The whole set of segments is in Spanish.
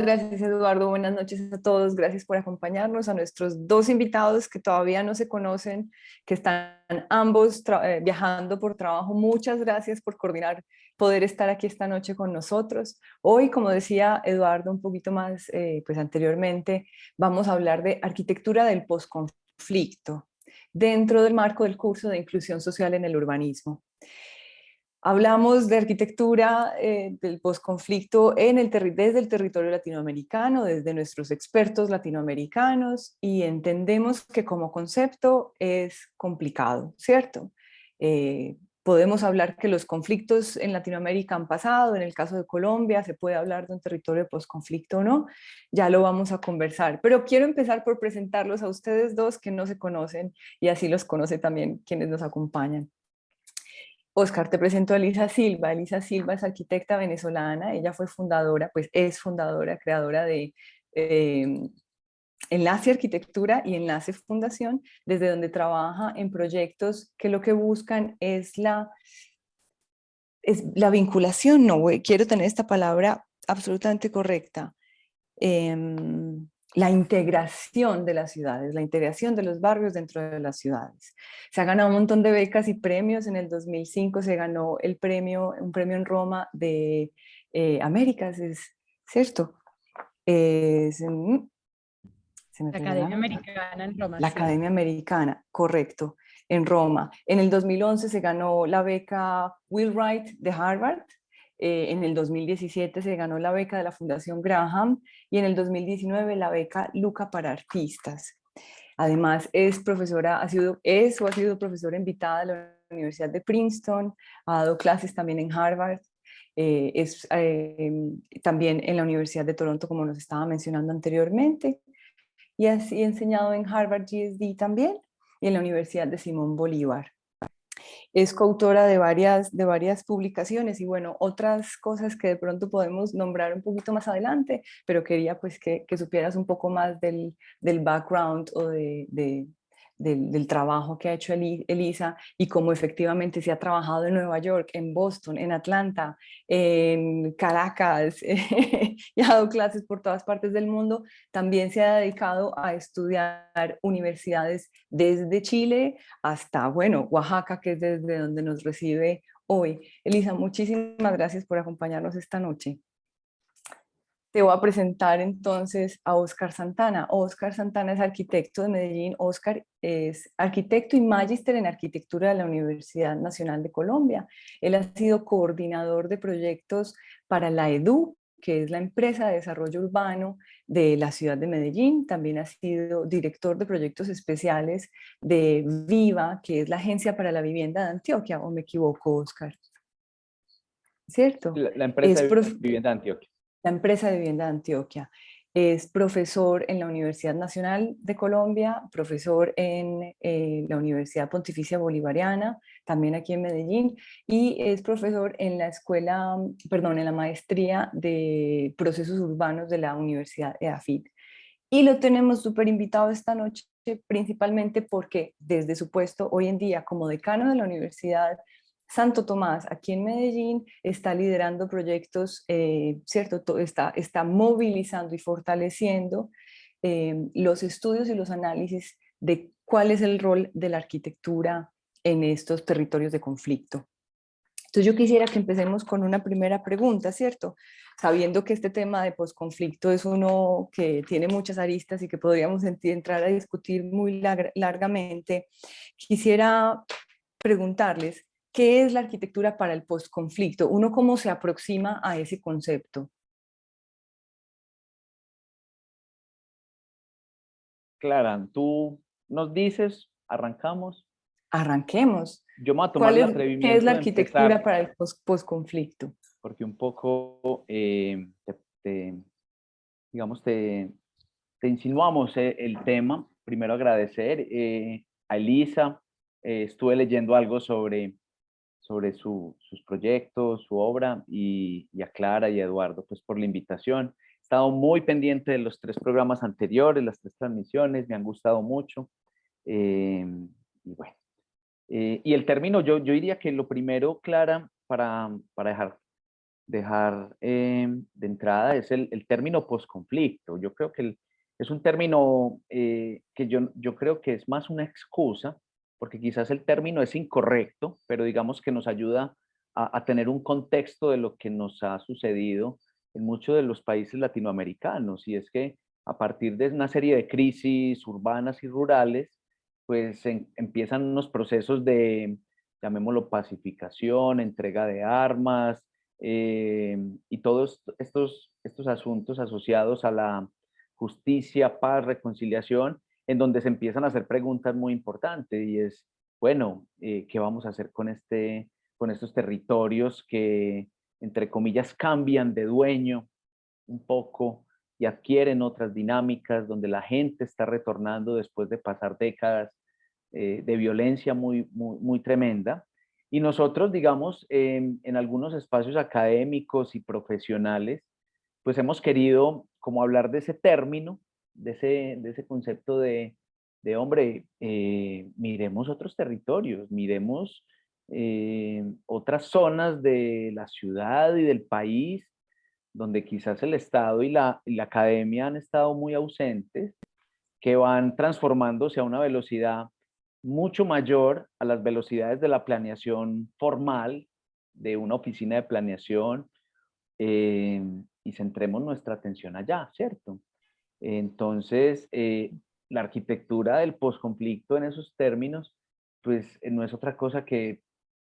Gracias, Eduardo. Buenas noches a todos. Gracias por acompañarnos, a nuestros dos invitados que todavía no se conocen, que están ambos viajando por trabajo. Muchas gracias por coordinar, poder estar aquí esta noche con nosotros. Hoy, como decía Eduardo un poquito más pues anteriormente, vamos a hablar de arquitectura del posconflicto dentro del marco del curso de inclusión social en el urbanismo. Hablamos de arquitectura del posconflicto desde el territorio latinoamericano, desde nuestros expertos latinoamericanos, y entendemos que como concepto es complicado, ¿cierto? Podemos hablar que los conflictos en Latinoamérica han pasado, en el caso de Colombia se puede hablar de un territorio de posconflicto o no, ya lo vamos a conversar, pero quiero empezar por presentarlos a ustedes dos que no se conocen y así los conoce también quienes nos acompañan. Oscar, te presento a Elisa Silva. Elisa Silva es arquitecta venezolana, ella fue fundadora, pues es fundadora, creadora de eh, Enlace Arquitectura y Enlace Fundación, desde donde trabaja en proyectos que lo que buscan es la vinculación, no, quiero tener esta palabra absolutamente correcta, la integración de las ciudades, la integración de los barrios dentro de las ciudades. Se ha ganado un montón de becas y premios. En el 2005 se ganó un premio en Roma de Américas, es cierto. Es, se me La fue la Academia nota. Americana en Roma, La sí. Academia Americana, correcto, en Roma. En el 2011 se ganó la beca Will Wright de Harvard. En el 2017 se ganó la beca de la Fundación Graham y en el 2019 la beca Luca para artistas. Además es profesora, es o ha sido profesora invitada de la Universidad de Princeton, ha dado clases también en Harvard, también en la Universidad de Toronto, como nos estaba mencionando anteriormente, y así he enseñado en Harvard GSD también y en la Universidad de Simón Bolívar. Es coautora de varias publicaciones y bueno, otras cosas que de pronto podemos nombrar un poquito más adelante, pero quería pues que supieras un poco más del background o del trabajo que ha hecho Elisa y cómo efectivamente se ha trabajado en Nueva York, en Boston, en Atlanta, en Caracas, y ha dado clases por todas partes del mundo. También se ha dedicado a estudiar universidades desde Chile hasta, bueno, Oaxaca, que es desde donde nos recibe hoy. Elisa, muchísimas gracias por acompañarnos esta noche. Te voy a presentar entonces a Óscar Santana. Óscar Santana es arquitecto de Medellín. Óscar es arquitecto y magíster en arquitectura de la Universidad Nacional de Colombia. Él ha sido coordinador de proyectos para la EDU, que es la empresa de desarrollo urbano de la ciudad de Medellín. También ha sido director de proyectos especiales de Viva, que es la Agencia para la Vivienda de Antioquia, ¿o me equivoco, Óscar? ¿Cierto? La empresa Es de vivienda de Antioquia. La empresa de vivienda de Antioquia. Es profesor en la Universidad Nacional de Colombia, profesor en la Universidad Pontificia Bolivariana, también aquí en Medellín, y es profesor en la escuela, perdón, en la maestría de procesos urbanos de la Universidad EAFIT. Y lo tenemos súper invitado esta noche, principalmente porque desde su puesto hoy en día como decano de la Universidad Santo Tomás, aquí en Medellín, está liderando proyectos, ¿cierto? Está movilizando y fortaleciendo los estudios y los análisis de cuál es el rol de la arquitectura en estos territorios de conflicto. Entonces yo quisiera que empecemos con una primera pregunta, ¿cierto? Sabiendo que este tema de posconflicto es uno que tiene muchas aristas y que podríamos entrar a discutir muy largamente, quisiera preguntarles, ¿qué es la arquitectura para el posconflicto? ¿Uno cómo se aproxima a ese concepto? Clara, tú nos dices, arrancamos. Arranquemos. Yo me voy a tomar el ¿Qué es la atrevimiento de arquitectura empezar para el posconflicto? porque un poco, digamos, te insinuamos el tema. Primero agradecer a Elisa. Estuve leyendo algo sobre sus proyectos, su obra, y a Clara y a Eduardo, pues por la invitación. He estado muy pendiente de los 3 programas anteriores, las 3 transmisiones, me han gustado mucho. Y bueno, y el término, yo diría que lo primero, Clara, para dejar dejar de entrada es el término posconflicto. Yo creo que es un término que yo creo que es más una excusa, porque quizás el término es incorrecto, pero digamos que nos ayuda a tener un contexto de lo que nos ha sucedido en muchos de los países latinoamericanos, y es que a partir de una serie de crisis urbanas y rurales, pues empiezan unos procesos de, llamémoslo, pacificación, entrega de armas, y todos estos asuntos asociados a la justicia, paz, reconciliación, en donde se empiezan a hacer preguntas muy importantes, y es, bueno, ¿qué vamos a hacer con estos territorios que, entre comillas, cambian de dueño un poco y adquieren otras dinámicas, donde la gente está retornando después de pasar décadas de violencia muy tremenda? Y nosotros, digamos, en algunos espacios académicos y profesionales, pues hemos querido como hablar de ese término, de ese concepto de hombre, miremos otros territorios, miremos otras zonas de la ciudad y del país, donde quizás el Estado y la academia han estado muy ausentes, que van transformándose a una velocidad mucho mayor a las velocidades de la planeación formal de una oficina de planeación, y centremos nuestra atención allá, ¿cierto? Entonces, la arquitectura del posconflicto en esos términos, pues no es otra cosa que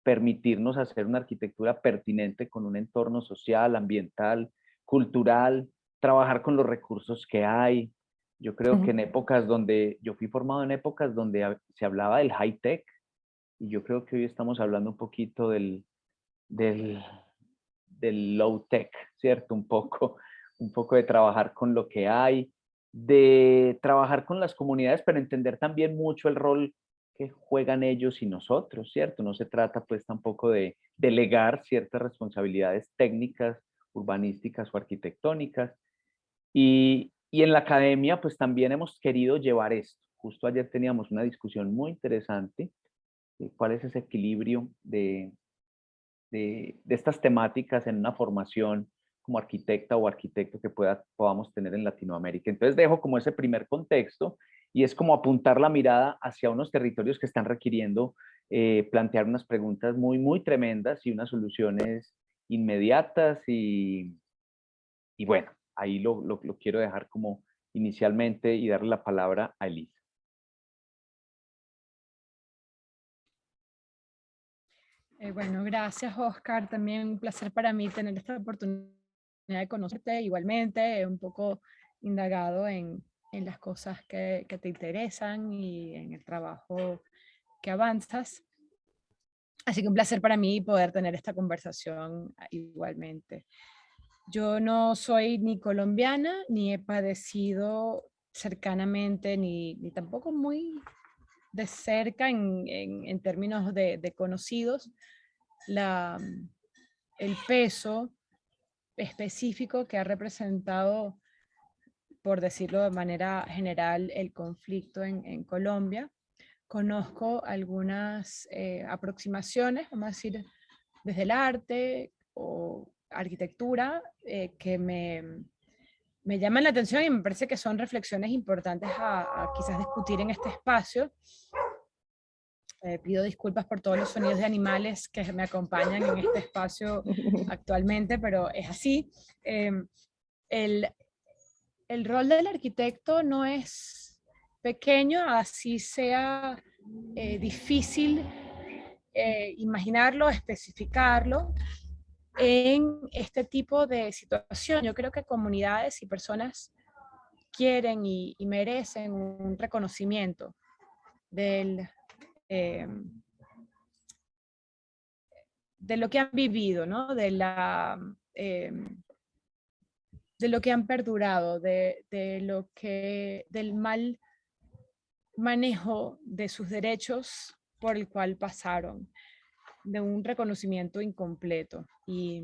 permitirnos hacer una arquitectura pertinente con un entorno social, ambiental, cultural, trabajar con los recursos que hay. Yo creo que en épocas donde, yo fui formado en épocas donde se hablaba del high tech, y yo creo que hoy estamos hablando un poquito del, del low tech, ¿cierto? Un poco de trabajar con lo que hay, de trabajar con las comunidades, pero entender también mucho el rol que juegan ellos y nosotros, ¿cierto? No se trata pues tampoco de delegar ciertas responsabilidades técnicas, urbanísticas o arquitectónicas. Y en la academia pues también hemos querido llevar esto. Justo ayer teníamos una discusión muy interesante de cuál es ese equilibrio de estas temáticas en una formación como arquitecta o arquitecto que podamos tener en Latinoamérica. Entonces dejo como ese primer contexto, y es como apuntar la mirada hacia unos territorios que están requiriendo plantear unas preguntas muy tremendas y unas soluciones inmediatas, y bueno, ahí lo quiero dejar como inicialmente y darle la palabra a Elisa. Bueno, gracias, Oscar. También un placer para mí tener esta oportunidad de conocerte. Igualmente, un poco indagado en las cosas que te interesan y en el trabajo que avanzas. Así que un placer para mí poder tener esta conversación igualmente. Yo no soy ni colombiana, ni he padecido cercanamente, ni tampoco muy de cerca en términos de conocidos, el peso específico que ha representado, por decirlo de manera general, el conflicto en Colombia. Conozco algunas aproximaciones, vamos a decir, desde el arte o arquitectura, que me llaman la atención y me parece que son reflexiones importantes a quizás discutir en este espacio. Pido disculpas por todos los sonidos de animales que me acompañan en este espacio actualmente, pero es así. El, el rol del arquitecto no es pequeño, así sea difícil imaginarlo, especificarlo en este tipo de situación. Yo creo que comunidades y personas quieren y merecen un reconocimiento del, eh, de lo que han vivido, ¿no? De lo que han perdurado, del mal manejo de sus derechos por el cual pasaron, de un reconocimiento incompleto. Y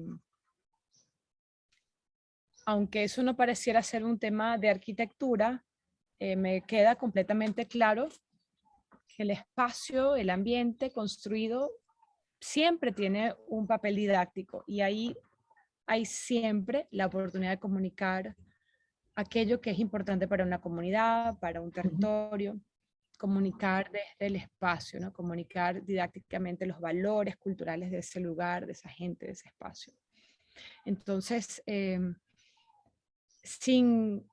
aunque eso no pareciera ser un tema de arquitectura, me queda completamente claro que el espacio, el ambiente construido siempre tiene un papel didáctico, y ahí hay siempre la oportunidad de comunicar aquello que es importante para una comunidad, para un territorio, comunicar desde el espacio, ¿no? Comunicar didácticamente los valores culturales de ese lugar, de esa gente, de ese espacio. Entonces, sin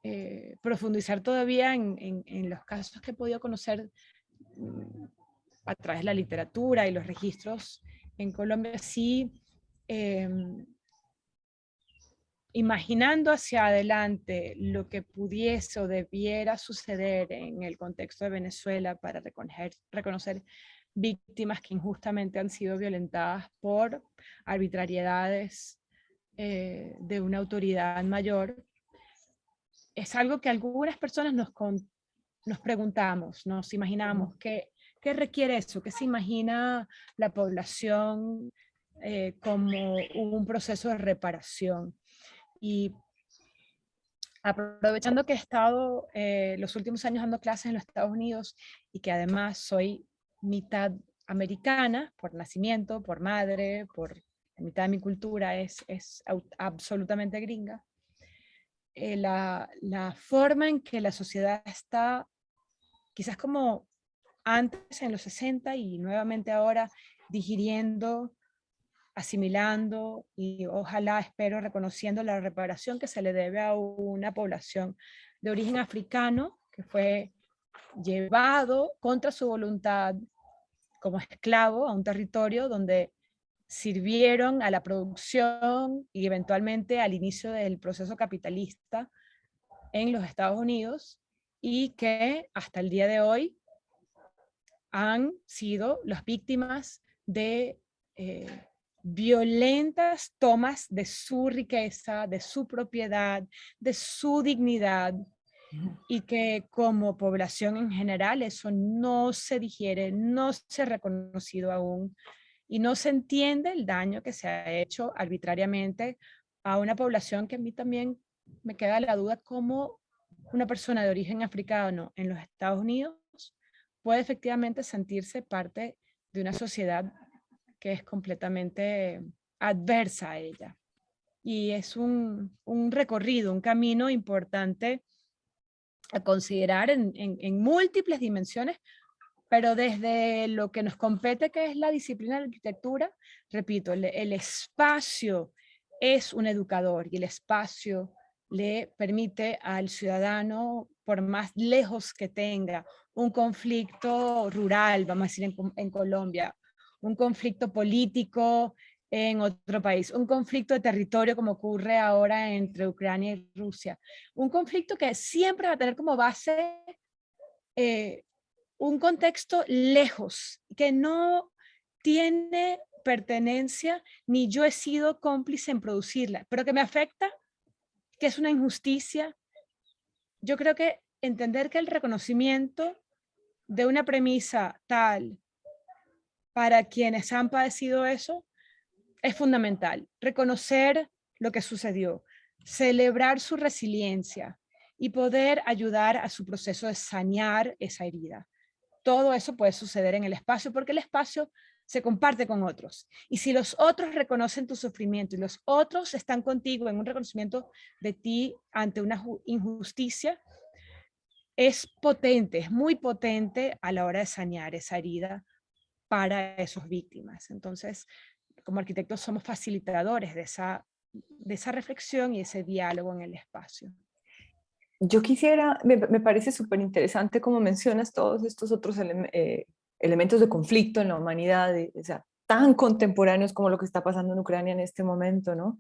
profundizar todavía en los casos que he podido conocer a través de la literatura y los registros en Colombia, sí, imaginando hacia adelante lo que pudiese o debiera suceder en el contexto de Venezuela para reconocer víctimas que injustamente han sido violentadas por arbitrariedades de una autoridad mayor, es algo que algunas personas nos preguntamos, nos imaginamos, ¿qué requiere eso? ¿Qué se imagina la población como un proceso de reparación? Y aprovechando que he estado los últimos años dando clases en los Estados Unidos y que además soy mitad americana por nacimiento, por madre, por mitad de mi cultura es absolutamente gringa, la forma en que la sociedad está, quizás como antes en los 60 y nuevamente ahora, digiriendo, asimilando y ojalá, espero, reconociendo la reparación que se le debe a una población de origen africano que fue llevado contra su voluntad como esclavo a un territorio donde sirvieron a la producción y eventualmente al inicio del proceso capitalista en los Estados Unidos y que hasta el día de hoy han sido las víctimas de violentas tomas de su riqueza, de su propiedad, de su dignidad, y que como población en general eso no se digiere, no se ha reconocido aún, y no se entiende el daño que se ha hecho arbitrariamente a una población que a mí también me queda la duda cómo una persona de origen africano en los Estados Unidos puede efectivamente sentirse parte de una sociedad que es completamente adversa a ella. Y es un recorrido, un camino importante a considerar en múltiples dimensiones, pero desde lo que nos compete, que es la disciplina de la arquitectura, repito, el espacio es un educador y el espacio le permite al ciudadano, por más lejos que tenga un conflicto rural, vamos a decir en Colombia, un conflicto político en otro país, un conflicto de territorio como ocurre ahora entre Ucrania y Rusia, un conflicto que siempre va a tener como base un contexto lejos, que no tiene pertenencia, ni yo he sido cómplice en producirla, pero que me afecta, que es una injusticia. Yo creo que entender que el reconocimiento de una premisa tal para quienes han padecido eso es fundamental. Reconocer lo que sucedió, celebrar su resiliencia y poder ayudar a su proceso de sanear esa herida. Todo eso puede suceder en el espacio porque el espacio se comparte con otros. Y si los otros reconocen tu sufrimiento y los otros están contigo en un reconocimiento de ti ante una injusticia, es potente, es muy potente a la hora de sanear esa herida para esas víctimas. Entonces, como arquitectos somos facilitadores de esa reflexión y ese diálogo en el espacio. Yo quisiera, me parece súper interesante como mencionas todos estos otros elementos de conflicto en la humanidad, o sea, tan contemporáneos como lo que está pasando en Ucrania en este momento, ¿no?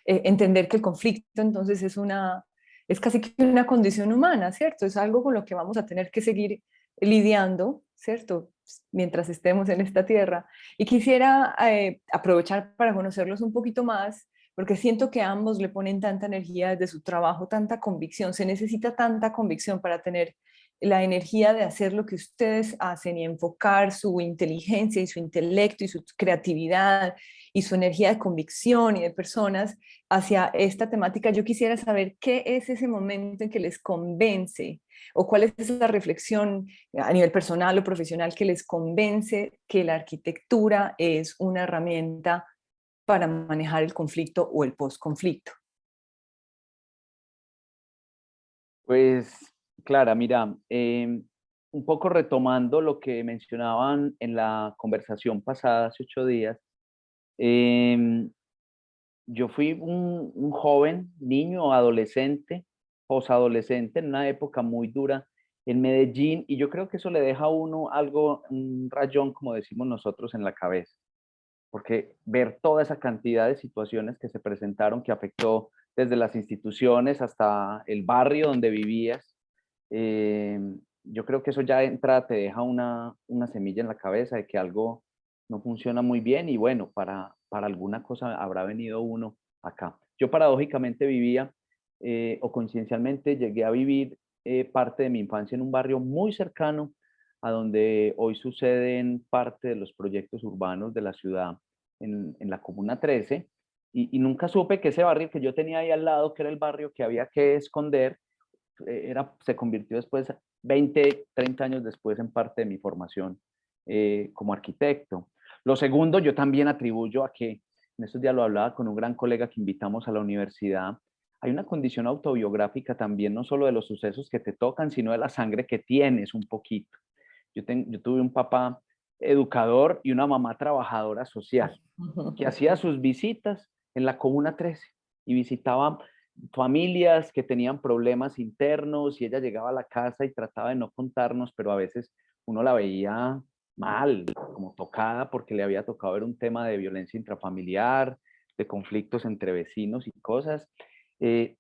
Entender que el conflicto entonces es casi que una condición humana, ¿cierto? Es algo con lo que vamos a tener que seguir lidiando, ¿cierto? Mientras estemos en esta tierra. Y quisiera aprovechar para conocerlos un poquito más, porque siento que ambos le ponen tanta energía desde su trabajo, tanta convicción. Se necesita tanta convicción para tener la energía de hacer lo que ustedes hacen y enfocar su inteligencia y su intelecto y su creatividad y su energía de convicción y de personas hacia esta temática. Yo quisiera saber qué es ese momento en que les convence o cuál es esa reflexión a nivel personal o profesional que les convence que la arquitectura es una herramienta para manejar el conflicto o el post-conflicto? Pues, Clara, mira, un poco retomando lo que mencionaban en la conversación pasada hace 8 días, em, yo fui un joven, niño, adolescente, posadolescente, en una época muy dura en Medellín, y yo creo que eso le deja a uno algo, un rayón, como decimos nosotros, en la cabeza, porque ver toda esa cantidad de situaciones que se presentaron, que afectó desde las instituciones hasta el barrio donde vivías, eh, yo creo que eso ya de entrada te deja una semilla en la cabeza de que algo no funciona muy bien y bueno, para alguna cosa habrá venido uno acá. Yo paradójicamente vivía o coincidencialmente llegué a vivir parte de mi infancia en un barrio muy cercano a donde hoy suceden parte de los proyectos urbanos de la ciudad en la Comuna 13 y nunca supe que ese barrio que yo tenía ahí al lado, que era el barrio que había que esconder, se convirtió después, 20, 30 años después, en parte de mi formación como arquitecto. Lo segundo, yo también atribuyo a que, en estos días lo hablaba con un gran colega que invitamos a la universidad, hay una condición autobiográfica también, no solo de los sucesos que te tocan, sino de la sangre que tienes un poquito. Yo tuve un papá educador y una mamá trabajadora social que hacía sus visitas en la Comuna 13 y visitaba familias que tenían problemas internos y ella llegaba a la casa y trataba de no contarnos, pero a veces uno la veía mal, como tocada porque le había tocado ver un tema de violencia intrafamiliar, de conflictos entre vecinos y cosas. Eh,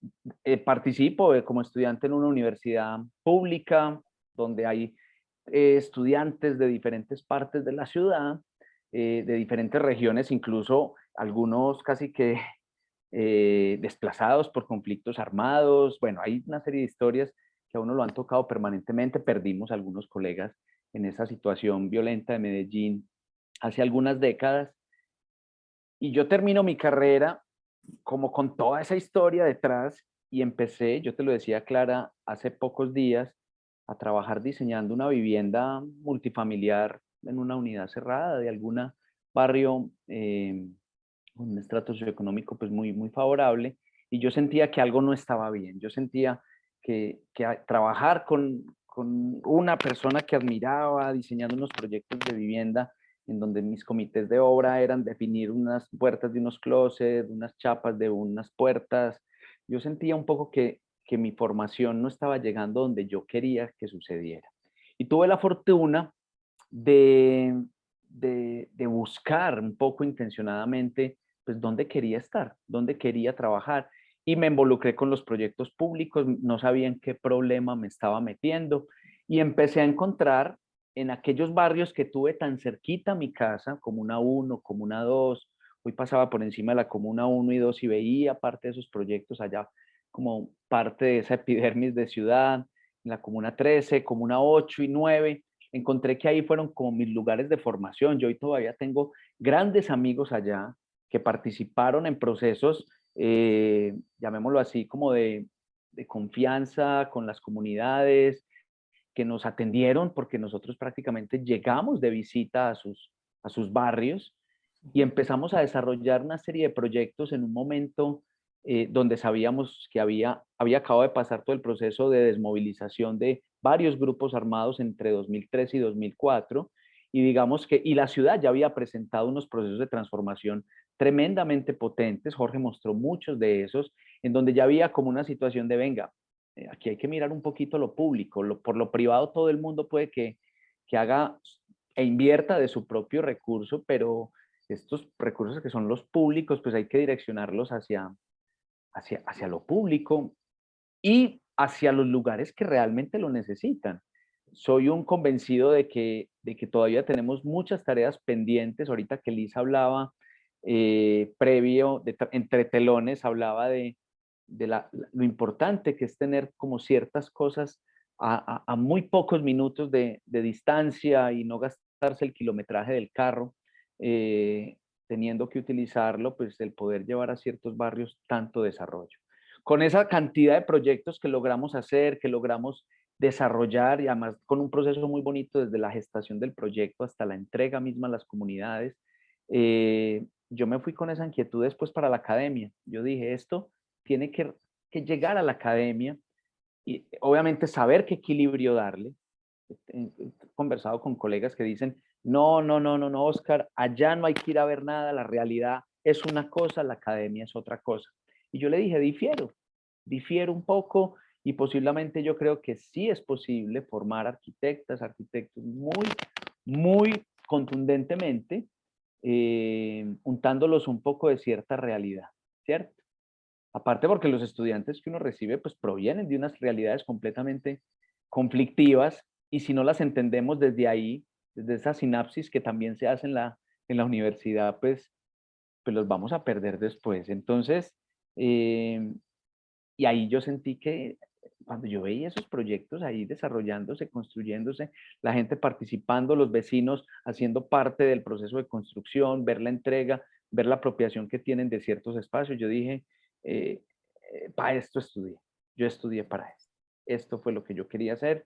Participo como estudiante en una universidad pública donde hay estudiantes de diferentes partes de la ciudad, de diferentes regiones, incluso algunos casi que desplazados por conflictos armados. Bueno, hay una serie de historias que a uno lo han tocado permanentemente. Perdimos algunos colegas en esa situación violenta de Medellín hace algunas décadas. Y yo termino mi carrera como con toda esa historia detrás y empecé, yo te lo decía Clara, hace pocos días, a trabajar diseñando una vivienda multifamiliar en una unidad cerrada de algún barrio con un estrato socioeconómico pues muy favorable, y yo sentía que algo no estaba bien. Yo sentía que trabajar con una persona que admiraba, diseñando unos proyectos de vivienda en donde mis comités de obra eran definir unas puertas de unos closets, unas chapas de unas puertas. Yo sentía un poco que mi formación no estaba llegando donde yo quería que sucediera. Y tuve la fortuna de, de buscar un poco intencionadamente, pues, dónde quería estar, dónde quería trabajar. Y me involucré con los proyectos públicos, no sabía en qué problema me estaba metiendo y empecé a encontrar en aquellos barrios que tuve tan cerquita a mi casa, Comuna 1, Comuna 2, hoy pasaba por encima de la Comuna 1 y 2 y veía parte de esos proyectos allá como parte de esa epidermis de ciudad, en la Comuna 13, Comuna 8 y 9, encontré que ahí fueron como mis lugares de formación. Yo hoy todavía tengo grandes amigos allá que participaron en procesos, llamémoslo así, como de confianza con las comunidades, que nos atendieron porque nosotros prácticamente llegamos de visita a sus barrios y empezamos a desarrollar una serie de proyectos en un momento donde sabíamos que había acabado de pasar todo el proceso de desmovilización de varios grupos armados entre 2003 y 2004, y digamos que y la ciudad ya había presentado unos procesos de transformación tremendamente potentes. Jorge mostró muchos de esos, en donde ya había como una situación de, venga, aquí hay que mirar un poquito lo público, por lo privado todo el mundo puede que haga e invierta de su propio recurso, pero estos recursos que son los públicos, pues hay que direccionarlos hacia lo público y hacia los lugares que realmente lo necesitan. Soy un convencido de que todavía tenemos muchas tareas pendientes. Ahorita que Lisa hablaba previo, entre telones, hablaba de lo importante que es tener como ciertas cosas a muy pocos minutos de distancia y no gastarse el kilometraje del carro, teniendo que utilizarlo, pues el poder llevar a ciertos barrios tanto desarrollo. Con esa cantidad de proyectos que logramos hacer, que logramos desarrollar y además con un proceso muy bonito desde la gestación del proyecto hasta la entrega misma a las comunidades, yo me fui con esa inquietud después para la academia. Yo dije, esto tiene que llegar a la academia y obviamente saber qué equilibrio darle. He conversado con colegas que dicen, no, no, no, no, no, Oscar, allá no hay que ir a ver nada, la realidad es una cosa, la academia es otra cosa. Y yo le dije, difiero un poco y posiblemente yo creo que sí es posible formar arquitectos muy, muy contundentemente, untándolos un poco de cierta realidad, ¿cierto? Aparte porque los estudiantes que uno recibe pues provienen de unas realidades completamente conflictivas y si no las entendemos desde ahí, desde esa sinapsis que también se hace en la universidad, pues los vamos a perder después. Entonces, y ahí yo sentí que cuando yo veía esos proyectos ahí desarrollándose, construyéndose, la gente participando, los vecinos haciendo parte del proceso de construcción, ver la entrega, ver la apropiación que tienen de ciertos espacios, yo dije, para esto estudié, yo estudié para esto. Esto fue lo que yo quería hacer.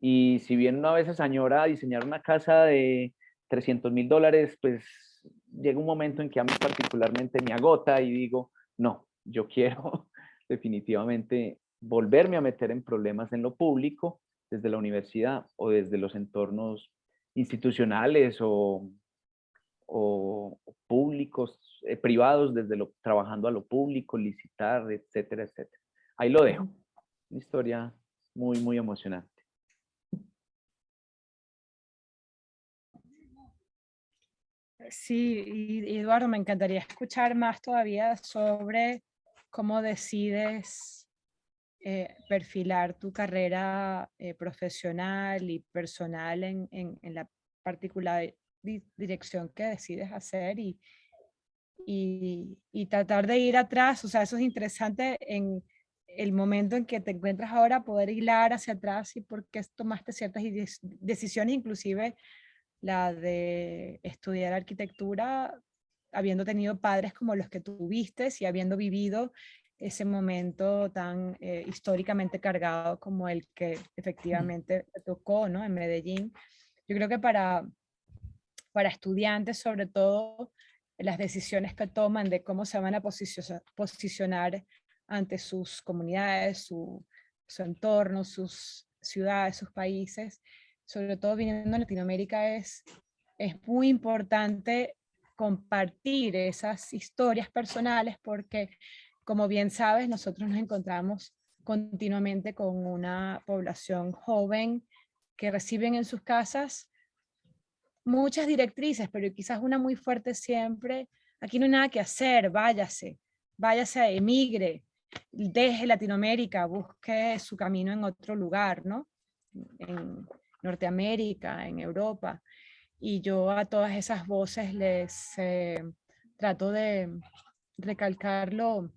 Y si bien una vez añora diseñar una casa de $300,000, pues llega un momento en que a mí particularmente me agota y digo, no, yo quiero definitivamente volverme a meter en problemas en lo público, desde la universidad o desde los entornos institucionales o públicos, privados, trabajando a lo público, licitar, etcétera, etcétera. Ahí lo dejo. Una historia muy, muy emocionante. Sí, y Eduardo, me encantaría escuchar más todavía sobre cómo decides perfilar tu carrera profesional y personal en la particular dirección que decides hacer y tratar de ir atrás. O sea, eso es interesante en el momento en que te encuentras ahora, poder hilar hacia atrás y por qué tomaste ciertas decisiones, inclusive la de estudiar arquitectura, habiendo tenido padres como los que tuviste y habiendo vivido ese momento tan históricamente cargado como el que efectivamente te tocó, ¿no? En Medellín. Yo creo que para estudiantes, sobre todo, las decisiones que toman de cómo se van a posicionar ante sus comunidades, su entorno, sus ciudades, sus países, sobre todo viniendo de Latinoamérica, es muy importante compartir esas historias personales porque, como bien sabes, nosotros nos encontramos continuamente con una población joven que reciben en sus casas muchas directrices, pero quizás una muy fuerte siempre: aquí no hay nada que hacer, váyase, emigre, deje Latinoamérica, busque su camino en otro lugar, ¿no? En Norteamérica, en Europa. Y yo a todas esas voces les trato de recalcar lo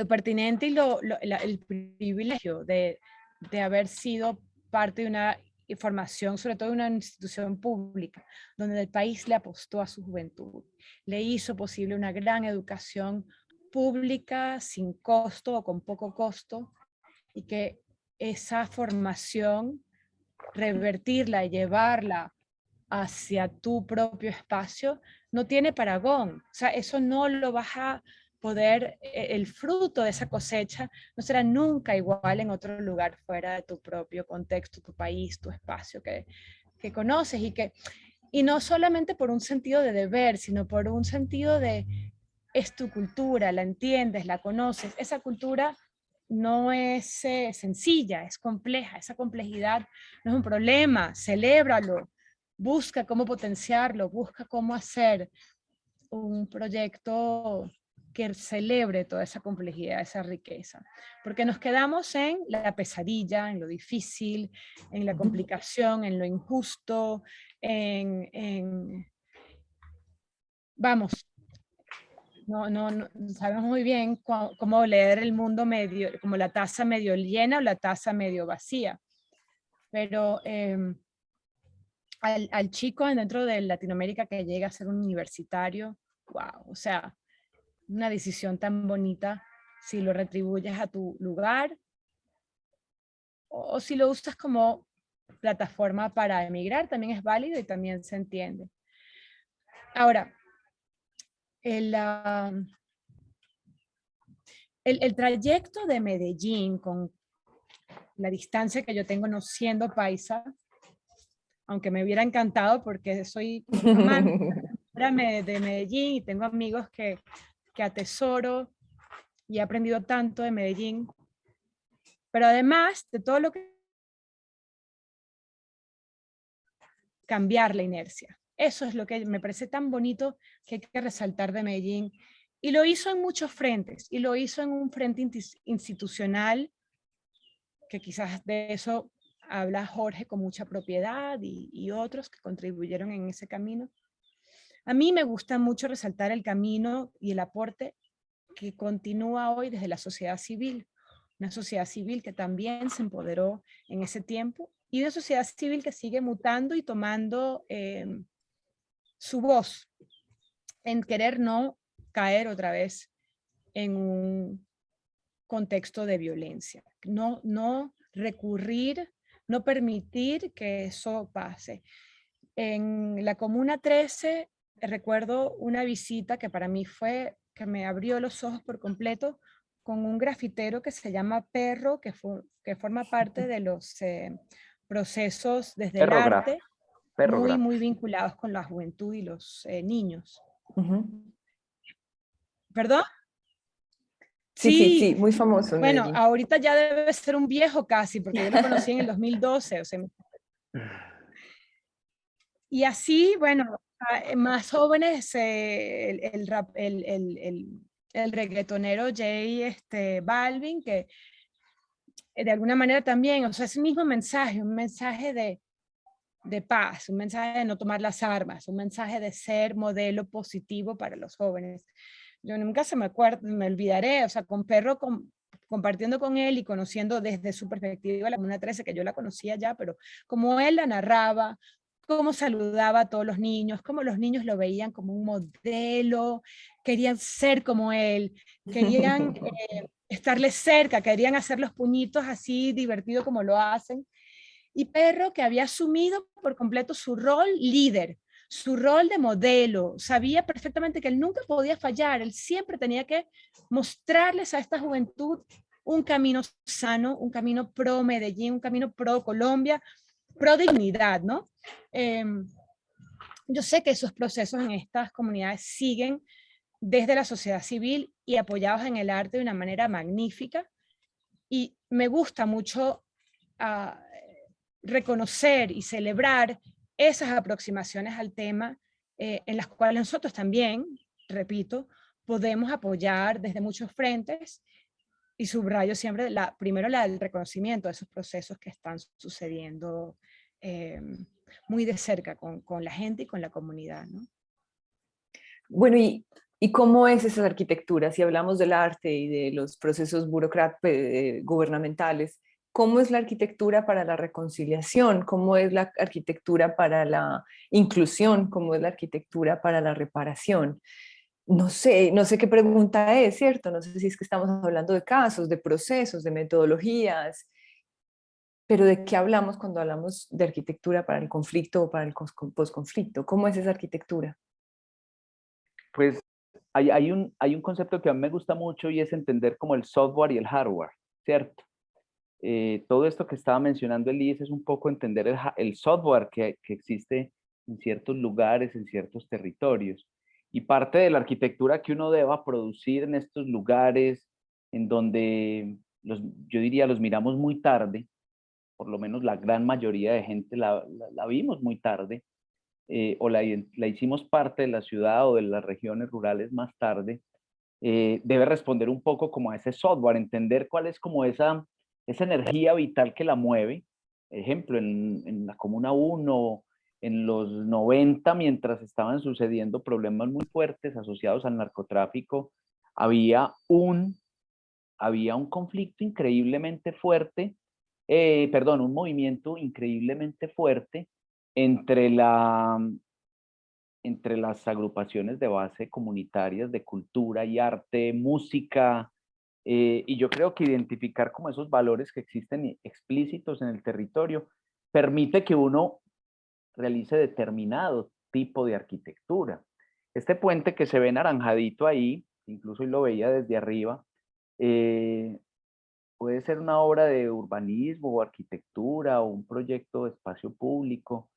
pertinente y el privilegio de haber sido parte de una formación, sobre todo de una institución pública, donde el país le apostó a su juventud, le hizo posible una gran educación pública sin costo o con poco costo, y que esa formación, revertirla y llevarla hacia tu propio espacio, no tiene parangón. O sea, eso no lo vas a poder, el fruto de esa cosecha no será nunca igual en otro lugar fuera de tu propio contexto, tu país, tu espacio que conoces y no solamente por un sentido de deber, sino por un sentido de es tu cultura, la entiendes, la conoces. Esa cultura no es sencilla, es compleja. Esa complejidad no es un problema, celébralo, busca cómo potenciarlo, busca cómo hacer un proyecto que celebre toda esa complejidad, esa riqueza. Porque nos quedamos en la pesadilla, en lo difícil, en la complicación, en lo injusto, vamos, no sabemos muy bien cómo leer el mundo medio, como la taza medio llena o la taza medio vacía. Pero al chico dentro de Latinoamérica que llega a ser un universitario, wow, o sea, una decisión tan bonita si lo retribuyes a tu lugar o si lo usas como plataforma para emigrar, también es válido y también se entiende. Ahora, el trayecto de Medellín, con la distancia que yo tengo no siendo paisa, aunque me hubiera encantado porque soy amante de Medellín y tengo amigos que atesoro y he aprendido tanto de Medellín, pero además de todo lo que cambiar la inercia. Eso es lo que me parece tan bonito que hay que resaltar de Medellín. Y lo hizo en muchos frentes, y lo hizo en un frente institucional, que quizás de eso habla Jorge con mucha propiedad y otros que contribuyeron en ese camino. A mí me gusta mucho resaltar el camino y el aporte que continúa hoy desde la sociedad civil, una sociedad civil que también se empoderó en ese tiempo y una sociedad civil que sigue mutando y tomando su voz en querer no caer otra vez en un contexto de violencia, no recurrir, no permitir que eso pase. En la Comuna 13 recuerdo una visita que para mí fue, que me abrió los ojos por completo, con un grafitero que se llama Perro, que forma parte de los procesos desde el Perrograph, arte, Perrograph. muy vinculados con la juventud y los niños. ¿Perdón? Sí, muy famoso en Bueno, Medellín. ahorita ya debe ser un viejo casi, porque yo lo conocí en el 2012. O sea, y así, bueno, más jóvenes, el reggaetonero J Balvin, que de alguna manera también, o sea, es el mismo mensaje, un mensaje de paz, un mensaje de no tomar las armas, un mensaje de ser modelo positivo para los jóvenes. Yo nunca me olvidaré, o sea, con Perro, compartiendo con él y conociendo desde su perspectiva la Comuna 13, que yo la conocía ya, pero como él la narraba, cómo saludaba a todos los niños, cómo los niños lo veían como un modelo, querían ser como él, querían estarle cerca, querían hacer los puñitos así divertido como lo hacen. Y Perro, que había asumido por completo su rol líder, su rol de modelo, sabía perfectamente que él nunca podía fallar, él siempre tenía que mostrarles a esta juventud un camino sano, un camino pro Medellín, un camino pro Colombia, pro dignidad, ¿no? Yo sé que esos procesos en estas comunidades siguen desde la sociedad civil y apoyados en el arte de una manera magnífica, y me gusta mucho reconocer y celebrar esas aproximaciones al tema en las cuales nosotros también, repito, podemos apoyar desde muchos frentes, y subrayo siempre primero el reconocimiento de esos procesos que están sucediendo muy de cerca con la gente y con la comunidad, ¿no? Bueno, ¿y cómo es esa arquitectura? Si hablamos del arte y de los procesos gubernamentales, ¿cómo es la arquitectura para la reconciliación? ¿Cómo es la arquitectura para la inclusión? ¿Cómo es la arquitectura para la reparación? No sé qué pregunta es, ¿cierto? No sé si es que estamos hablando de casos, de procesos, de metodologías, pero ¿de qué hablamos cuando hablamos de arquitectura para el conflicto o para el posconflicto? ¿Cómo es esa arquitectura? Pues hay un concepto que a mí me gusta mucho y es entender como el software y el hardware, ¿cierto? Todo esto que estaba mencionando Elise es un poco entender el software que existe en ciertos lugares, en ciertos territorios. Y parte de la arquitectura que uno deba producir en estos lugares, en donde yo diría los miramos muy tarde, por lo menos la gran mayoría de gente la vimos muy tarde, o la hicimos parte de la ciudad o de las regiones rurales más tarde, debe responder un poco como a ese software, entender cuál es como esa energía vital que la mueve. Ejemplo, en la Comuna 1, en los 90, mientras estaban sucediendo problemas muy fuertes asociados al narcotráfico, había un conflicto increíblemente fuerte, un movimiento increíblemente fuerte entre entre las agrupaciones de base comunitarias de cultura y arte, música, y yo creo que identificar como esos valores que existen explícitos en el territorio permite que uno realice determinado tipo de arquitectura. Este puente que se ve naranjadito ahí, incluso yo lo veía desde arriba, puede ser una obra de urbanismo o arquitectura o un proyecto de espacio público,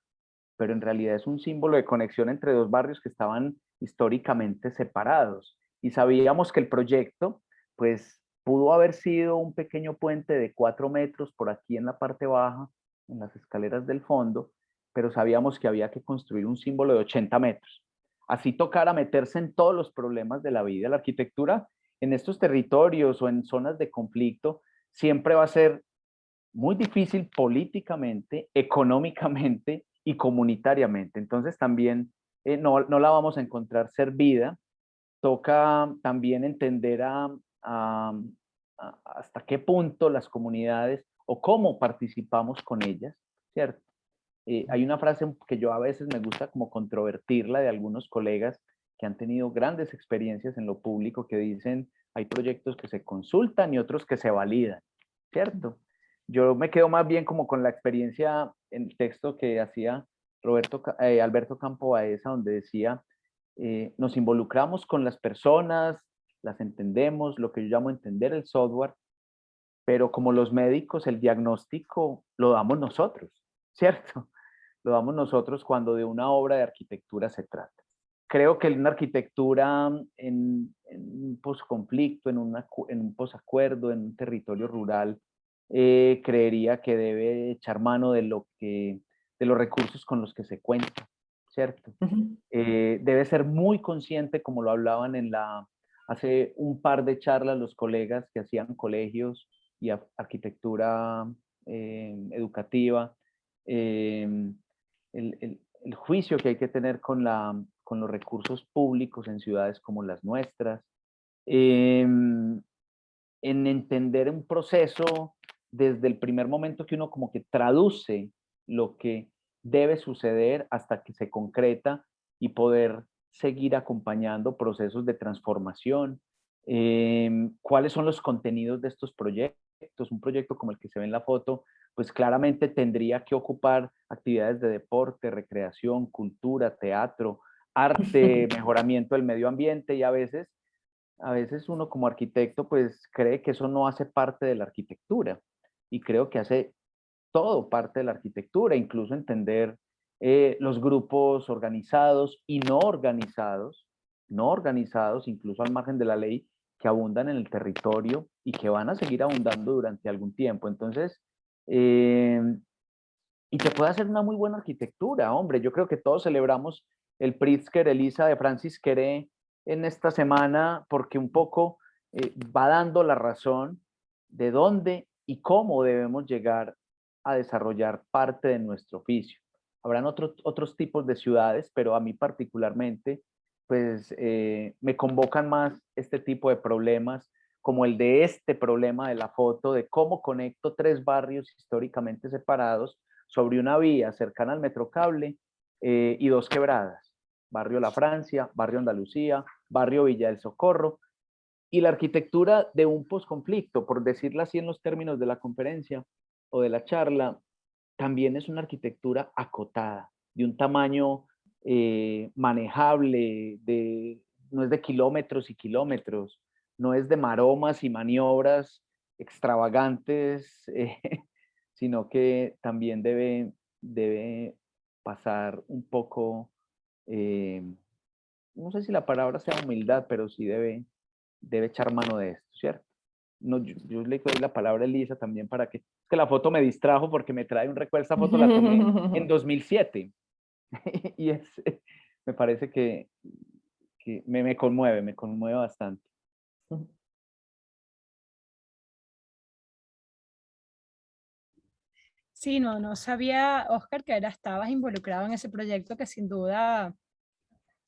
pero en realidad es un símbolo de conexión entre dos barrios que estaban históricamente separados. Y sabíamos que el proyecto, pues, pudo haber sido un pequeño puente de 4 metros por aquí en la parte baja, en las escaleras del fondo, pero sabíamos que había que construir un símbolo de 80 metros. Así tocara meterse en todos los problemas de la vida. La arquitectura en estos territorios o en zonas de conflicto siempre va a ser muy difícil políticamente, económicamente y comunitariamente. Entonces también no la vamos a encontrar servida. Toca también entender hasta qué punto las comunidades o cómo participamos con ellas, ¿cierto? Hay una frase que yo a veces me gusta como controvertirla de algunos colegas que han tenido grandes experiencias en lo público que dicen hay proyectos que se consultan y otros que se validan, ¿cierto? Yo me quedo más bien como con la experiencia en el texto que hacía Alberto Campo Baeza, donde decía, nos involucramos con las personas, las entendemos, lo que yo llamo entender el software, pero como los médicos, el diagnóstico lo damos nosotros, ¿cierto? Lo damos nosotros cuando de una obra de arquitectura se trata. Creo que en una arquitectura en un posconflicto, en un posacuerdo, en un territorio rural, creería que debe echar mano de los recursos con los que se cuenta, ¿cierto? Debe ser muy consciente, como lo hablaban hace un par de charlas los colegas que hacían colegios y arquitectura educativa, el juicio que hay que tener con los recursos públicos en ciudades como las nuestras, en entender un proceso desde el primer momento que uno como que traduce lo que debe suceder hasta que se concreta y poder seguir acompañando procesos de transformación. ¿Cuáles son los contenidos de estos proyectos? Un proyecto como el que se ve en la foto, pues claramente tendría que ocupar actividades de deporte, recreación, cultura, teatro, arte, mejoramiento del medio ambiente y a veces uno como arquitecto pues cree que eso no hace parte de la arquitectura y creo que hace todo parte de la arquitectura, incluso entender los grupos organizados y no organizados, incluso al margen de la ley, que abundan en el territorio y que van a seguir abundando durante algún tiempo. Entonces, y se puede hacer una muy buena arquitectura, hombre. Yo creo que todos celebramos el Pritzker Elisa de Francis Queré en esta semana porque un poco va dando la razón de dónde y cómo debemos llegar a desarrollar parte de nuestro oficio. Habrán otros tipos de ciudades, pero a mí particularmente, pues me convocan más este tipo de problemas, como el de este problema de la foto, de cómo conecto 3 barrios históricamente separados sobre una vía cercana al Metrocable y 2 quebradas, barrio La Francia, barrio Andalucía, barrio Villa del Socorro, y la arquitectura de un posconflicto, por decirlo así en los términos de la conferencia o de la charla, también es una arquitectura acotada, de un tamaño manejable, no es de kilómetros y kilómetros, no es de maromas y maniobras extravagantes, sino que también debe pasar un poco, no sé si la palabra sea humildad, pero sí debe echar mano de esto, ¿cierto? No, yo le doy la palabra a Elisa también para que, es que la foto me distrajo porque me trae un recuerdo, esta foto la tomé en 2007 y me parece que me conmueve bastante. Sí, no sabía, Oscar, que estabas involucrado en ese proyecto que sin duda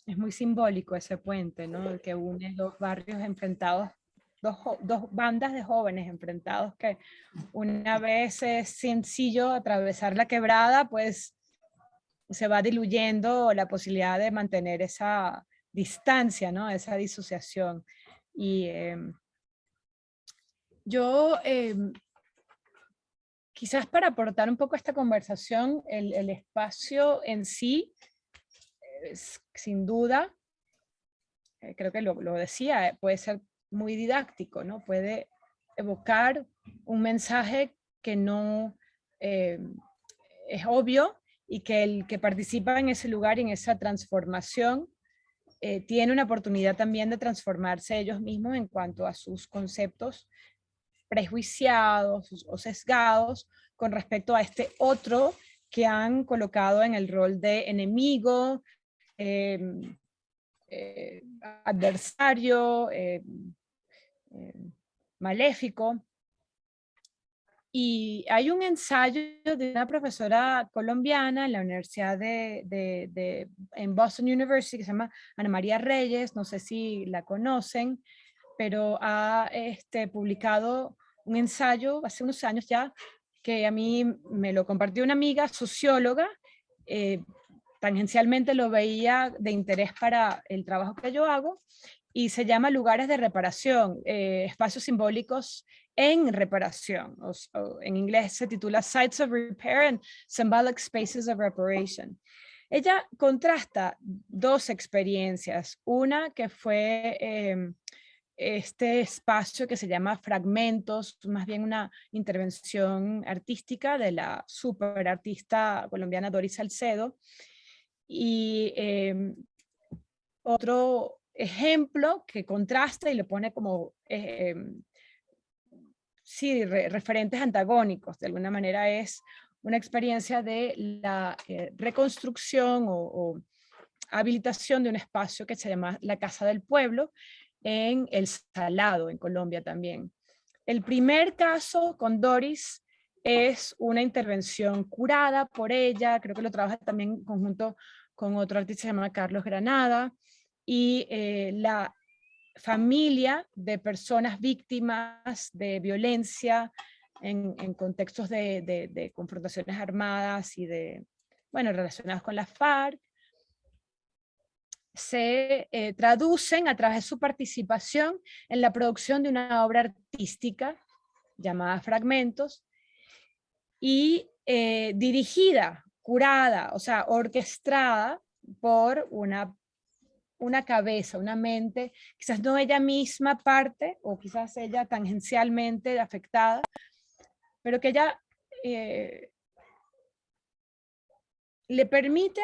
es muy simbólico ese puente, ¿no? El que une dos barrios enfrentados, dos bandas de jóvenes enfrentados que una vez es sencillo atravesar la quebrada, pues se va diluyendo la posibilidad de mantener esa distancia, ¿no? Esa disociación. Y yo, quizás para aportar un poco a esta conversación, el espacio en sí, sin duda, creo que lo decía, puede ser muy didáctico, ¿no? Puede evocar un mensaje que no es obvio y que el que participa en ese lugar y en esa transformación tiene una oportunidad también de transformarse ellos mismos en cuanto a sus conceptos prejuiciados o sesgados con respecto a este otro que han colocado en el rol de enemigo, adversario, maléfico. Y hay un ensayo de una profesora colombiana en la Universidad en Boston University que se llama Ana María Reyes, no sé si la conocen, pero ha publicado un ensayo hace unos años ya, que a mí me lo compartió una amiga socióloga, tangencialmente lo veía de interés para el trabajo que yo hago, y se llama Lugares de Reparación, espacios simbólicos en reparación, o en inglés se titula Sites of Repair and Symbolic Spaces of Reparation. Ella contrasta dos experiencias, una que fue este espacio que se llama Fragmentos, más bien una intervención artística de la superartista colombiana Doris Salcedo, y otro ejemplo que contrasta y le pone como sí, referentes antagónicos, de alguna manera es una experiencia de la reconstrucción o habilitación de un espacio que se llama la Casa del Pueblo en El Salado, en Colombia también. El primer caso con Doris es una intervención curada por ella, creo que lo trabaja también en conjunto con otro artista que se llama Carlos Granada, y la familia de personas víctimas de violencia en contextos de confrontaciones armadas y relacionadas con la FARC, se traducen a través de su participación en la producción de una obra artística llamada Fragmentos y dirigida, curada, o sea, orquestada por una cabeza, una mente, quizás no ella misma parte, o quizás ella tangencialmente afectada, pero que ella le permite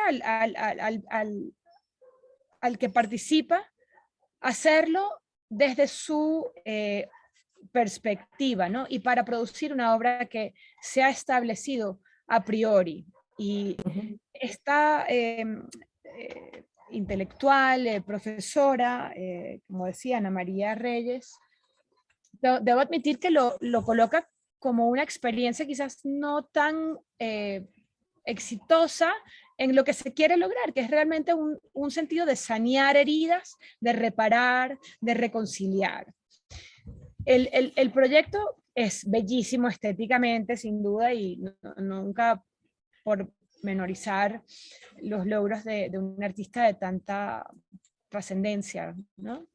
al que participa hacerlo desde su perspectiva, ¿no? Y para producir una obra que se ha establecido a priori. Y esta intelectual, profesora, como decía Ana María Reyes, debo admitir que lo coloca como una experiencia quizás no tan exitosa en lo que se quiere lograr, que es realmente un sentido de sanear heridas, de reparar, de reconciliar. El proyecto es bellísimo estéticamente, sin duda, y nunca por menorizar los logros de un artista de tanta trascendencia, ¿no?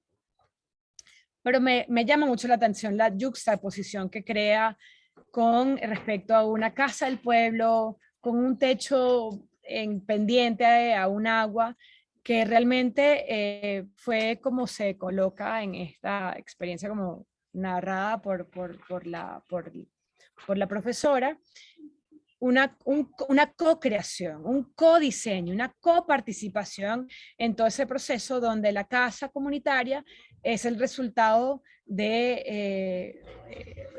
Pero me llama mucho la atención la yuxtaposición que crea con respecto a una casa del pueblo, con un techo en pendiente a un agua, que realmente fue como se coloca en esta experiencia como narrada por la profesora, una co-creación, un co-diseño, una coparticipación en todo ese proceso donde la casa comunitaria es el resultado de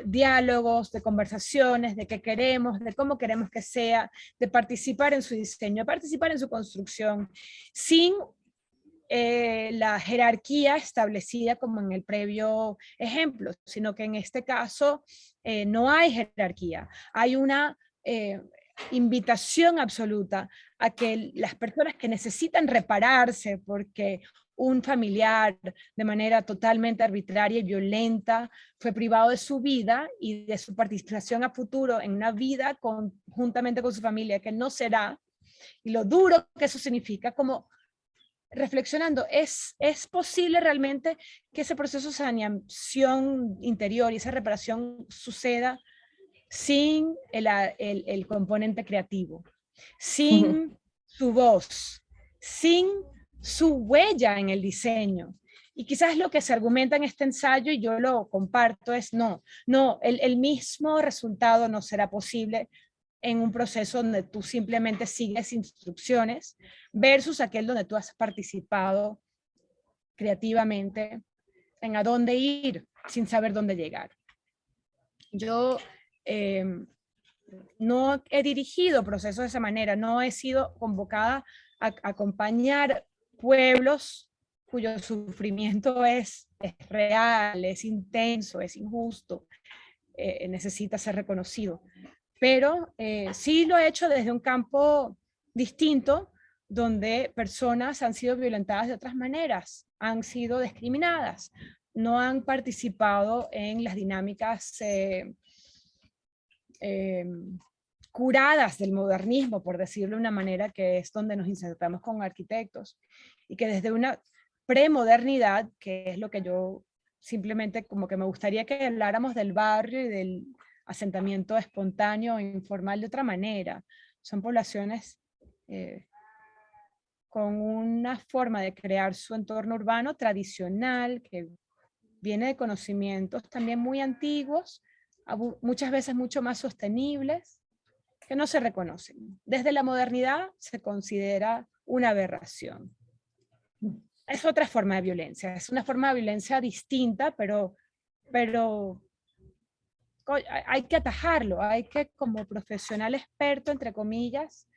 diálogos, de conversaciones, de qué queremos, de cómo queremos que sea, de participar en su diseño, de participar en su construcción, sin la jerarquía establecida como en el previo ejemplo, sino que en este caso no hay jerarquía, hay una invitación absoluta a que las personas que necesitan repararse porque un familiar de manera totalmente arbitraria y violenta fue privado de su vida y de su participación a futuro en una vida juntamente con su familia que no será, y lo duro que eso significa, como reflexionando, ¿es posible realmente que ese proceso de saneación interior y esa reparación suceda sin el componente creativo, sin su voz, sin su huella en el diseño? Y quizás lo que se argumenta en este ensayo, y yo lo comparto, es no, el mismo resultado no será posible en un proceso donde tú simplemente sigues instrucciones versus aquel donde tú has participado creativamente en a dónde ir sin saber dónde llegar. Yo no he dirigido procesos de esa manera, no he sido convocada a acompañar pueblos cuyo sufrimiento es real, es intenso, es injusto, necesita ser reconocido. Pero sí lo he hecho desde un campo distinto, donde personas han sido violentadas de otras maneras, han sido discriminadas, no han participado en las dinámicas curadas del modernismo, por decirlo de una manera, que es donde nos insertamos con arquitectos, y que desde una premodernidad, que es lo que yo simplemente como que me gustaría que habláramos del barrio y del asentamiento espontáneo e informal de otra manera. Son poblaciones con una forma de crear su entorno urbano tradicional, que viene de conocimientos también muy antiguos, muchas veces mucho más sostenibles, que no se reconocen. Desde la modernidad se considera una aberración. Es otra forma de violencia, es una forma de violencia distinta, pero hay que atajarlo, hay que, como profesional experto, entre comillas,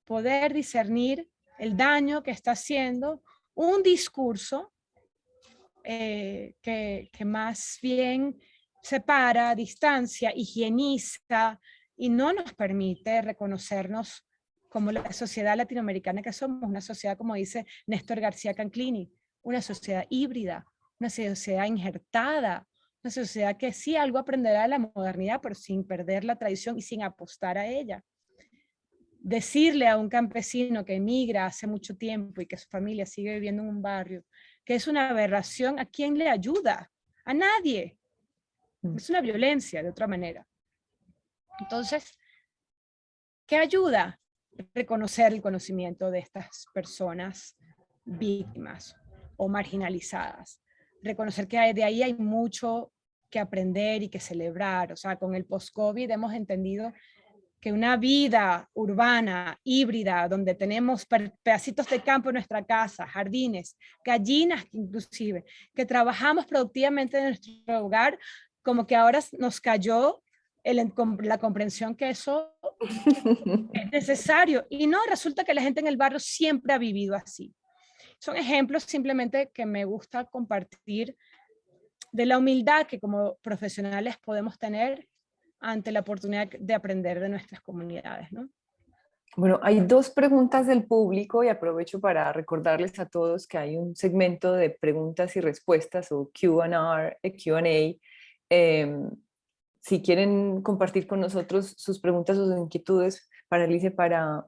poder discernir el daño que está haciendo un discurso que más bien separa, distancia, higieniza y no nos permite reconocernos como la sociedad latinoamericana que somos, una sociedad, como dice Néstor García Canclini, una sociedad híbrida, una sociedad injertada, una sociedad que sí algo aprenderá de la modernidad, pero sin perder la tradición y sin apostar a ella. Decirle a un campesino que emigra hace mucho tiempo y que su familia sigue viviendo en un barrio, que es una aberración, ¿a quién le ayuda? A nadie. Es una violencia de otra manera. Entonces, ¿qué ayuda? Reconocer el conocimiento de estas personas víctimas o marginalizadas. Reconocer que de ahí hay mucho que aprender y que celebrar. O sea, con el post-COVID hemos entendido que una vida urbana, híbrida, donde tenemos pedacitos de campo en nuestra casa, jardines, gallinas inclusive, que trabajamos productivamente en nuestro hogar, como que ahora nos cayó la comprensión que eso es necesario. Y no, resulta que la gente en el barrio siempre ha vivido así. Son ejemplos simplemente que me gusta compartir de la humildad que como profesionales podemos tener ante la oportunidad de aprender de nuestras comunidades, ¿no? Bueno, hay dos preguntas del público y aprovecho para recordarles a todos que hay un segmento de preguntas y respuestas o Q&A. Si quieren compartir con nosotros sus preguntas o sus inquietudes para Alicia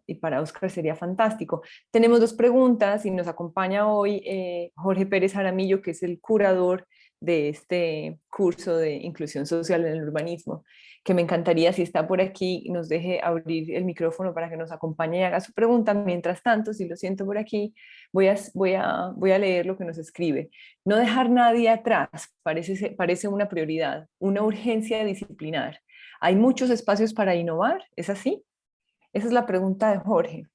y para Oscar sería fantástico. Tenemos dos preguntas y nos acompaña hoy Jorge Pérez Jaramillo, que es el curador de este curso de inclusión social en el urbanismo, que me encantaría, si está por aquí, nos deje abrir el micrófono para que nos acompañe y haga su pregunta. Mientras tanto, si lo siento por aquí, voy a leer lo que nos escribe. No dejar nadie atrás parece una prioridad, una urgencia disciplinar. ¿Hay muchos espacios para innovar? ¿Es así? Esa es la pregunta de Jorge.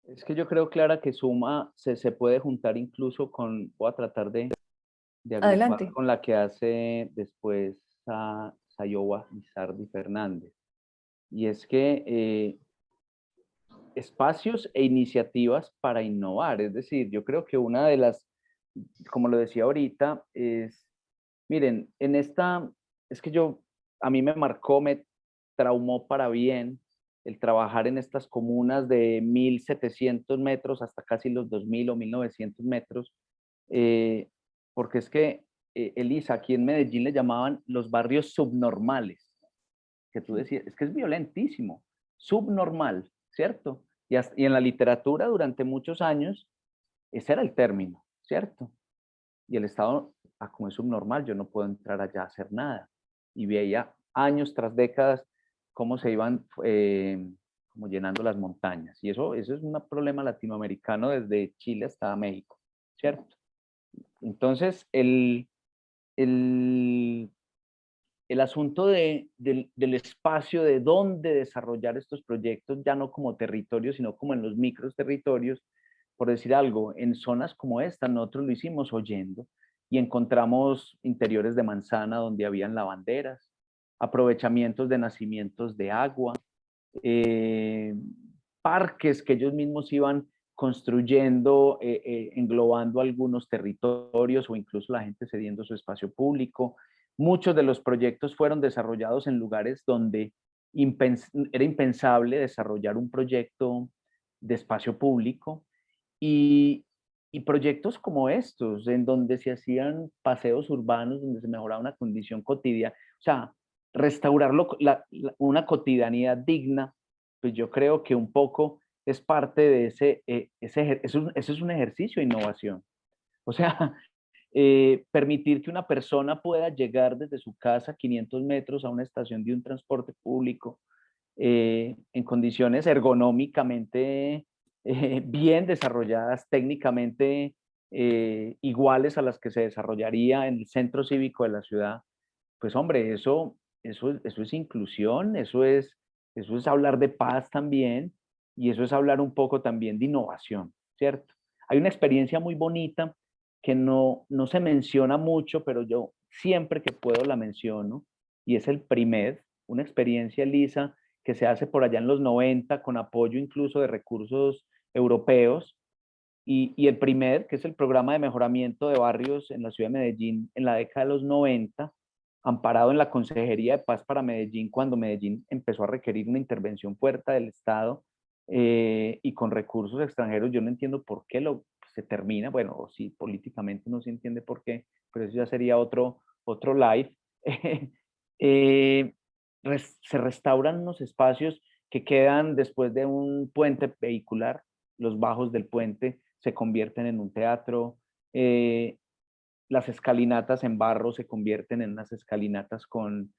Es que yo creo, Clara, que Suma se puede juntar incluso con, voy a tratar de agrupar Adelante. con la que hace después Sayowa Lizardi Fernández. Y es que espacios e iniciativas para innovar, es decir, yo creo que una de las, como lo decía ahorita, es, miren, es que a mí me marcó, me traumó para bien el trabajar en estas comunas de 1.700 metros hasta casi los 2.000 o 1.900 metros, porque es que, Elisa, aquí en Medellín le llamaban los barrios subnormales, que tú decías, es que es violentísimo, subnormal, ¿cierto? Y en la literatura durante muchos años, ese era el término, ¿cierto? Y el Estado, como es subnormal, yo no puedo entrar allá a hacer nada. Y veía años tras décadas cómo se iban como llenando las montañas. Y eso es un problema latinoamericano desde Chile hasta México. ¿cierto? Entonces, el asunto del espacio, de dónde desarrollar estos proyectos, ya no como territorio, sino como en los micros territorios, por decir algo, en zonas como esta, nosotros lo hicimos oyendo y encontramos interiores de manzana donde habían lavanderas, aprovechamientos de nacimientos de agua, parques que ellos mismos iban construyendo, englobando algunos territorios o incluso la gente cediendo su espacio público. Muchos de los proyectos fueron desarrollados en lugares donde era impensable desarrollar un proyecto de espacio público y proyectos como estos, en donde se hacían paseos urbanos, donde se mejoraba una condición cotidiana, o sea, restaurar una cotidianidad digna, pues yo creo que un poco es parte de eso es un ejercicio de innovación. O sea, permitir que una persona pueda llegar desde su casa 500 metros a una estación de un transporte público en condiciones ergonómicamente bien desarrolladas, técnicamente iguales a las que se desarrollaría en el centro cívico de la ciudad, pues hombre, eso es inclusión, eso es hablar de paz también, y eso es hablar un poco también de innovación, ¿cierto? Hay una experiencia muy bonita que no se menciona mucho, pero yo siempre que puedo la menciono, y es el PRIMED, una experiencia, Lisa, que se hace por allá en los 90 con apoyo incluso de recursos europeos, y el PRIMED, que es el programa de mejoramiento de barrios en la ciudad de Medellín en la década de los 90, amparado en la Consejería de Paz para Medellín, cuando Medellín empezó a requerir una intervención fuerte del Estado y con recursos extranjeros. Yo no entiendo por qué se termina, bueno, o sí, políticamente no se entiende por qué, pero eso ya sería otro live. Se restauran unos espacios que quedan después de un puente vehicular, los bajos del puente se convierten en un teatro, las escalinatas en barro se convierten en unas escalinatas con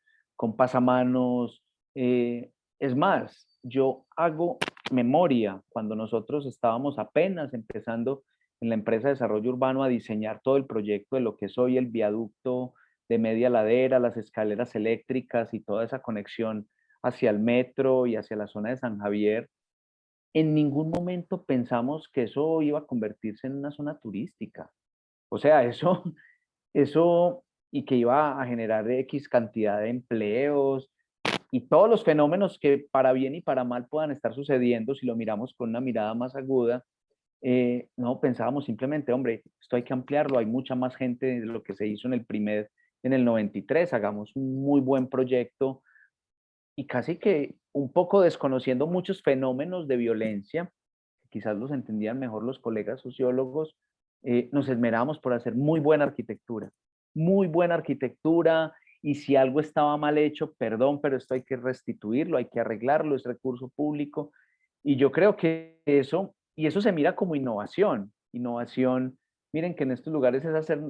pasamanos. Es más, yo hago memoria cuando nosotros estábamos apenas empezando en la empresa de desarrollo urbano a diseñar todo el proyecto de lo que es hoy el viaducto de media ladera, las escaleras eléctricas y toda esa conexión hacia el metro y hacia la zona de San Javier. En ningún momento pensamos que eso iba a convertirse en una zona turística. O sea, eso y que iba a generar X cantidad de empleos y todos los fenómenos que para bien y para mal puedan estar sucediendo si lo miramos con una mirada más aguda. No, pensábamos simplemente, hombre, esto hay que ampliarlo, hay mucha más gente de lo que se hizo en el primer, en el 93, hagamos un muy buen proyecto y casi que un poco desconociendo muchos fenómenos de violencia, quizás los entendían mejor los colegas sociólogos, nos esmeramos por hacer muy buena arquitectura, y si algo estaba mal hecho, perdón, pero esto hay que restituirlo, hay que arreglarlo, es recurso público, y yo creo que eso se mira como innovación, miren que en estos lugares es hacer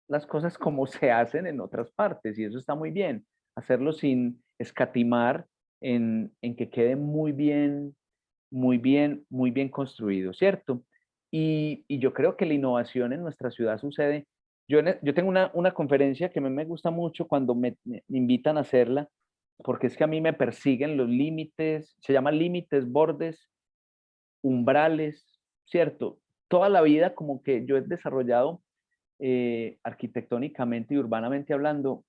las cosas como se hacen en otras partes, y eso está muy bien, hacerlo sin escatimar en que quede muy bien construido, ¿cierto? Y yo creo que la innovación en nuestra ciudad sucede. Yo tengo una conferencia que me gusta mucho cuando me invitan a hacerla, porque es que a mí me persiguen los límites, se llaman límites, bordes, umbrales, ¿cierto? Toda la vida como que yo he desarrollado arquitectónicamente y urbanamente hablando,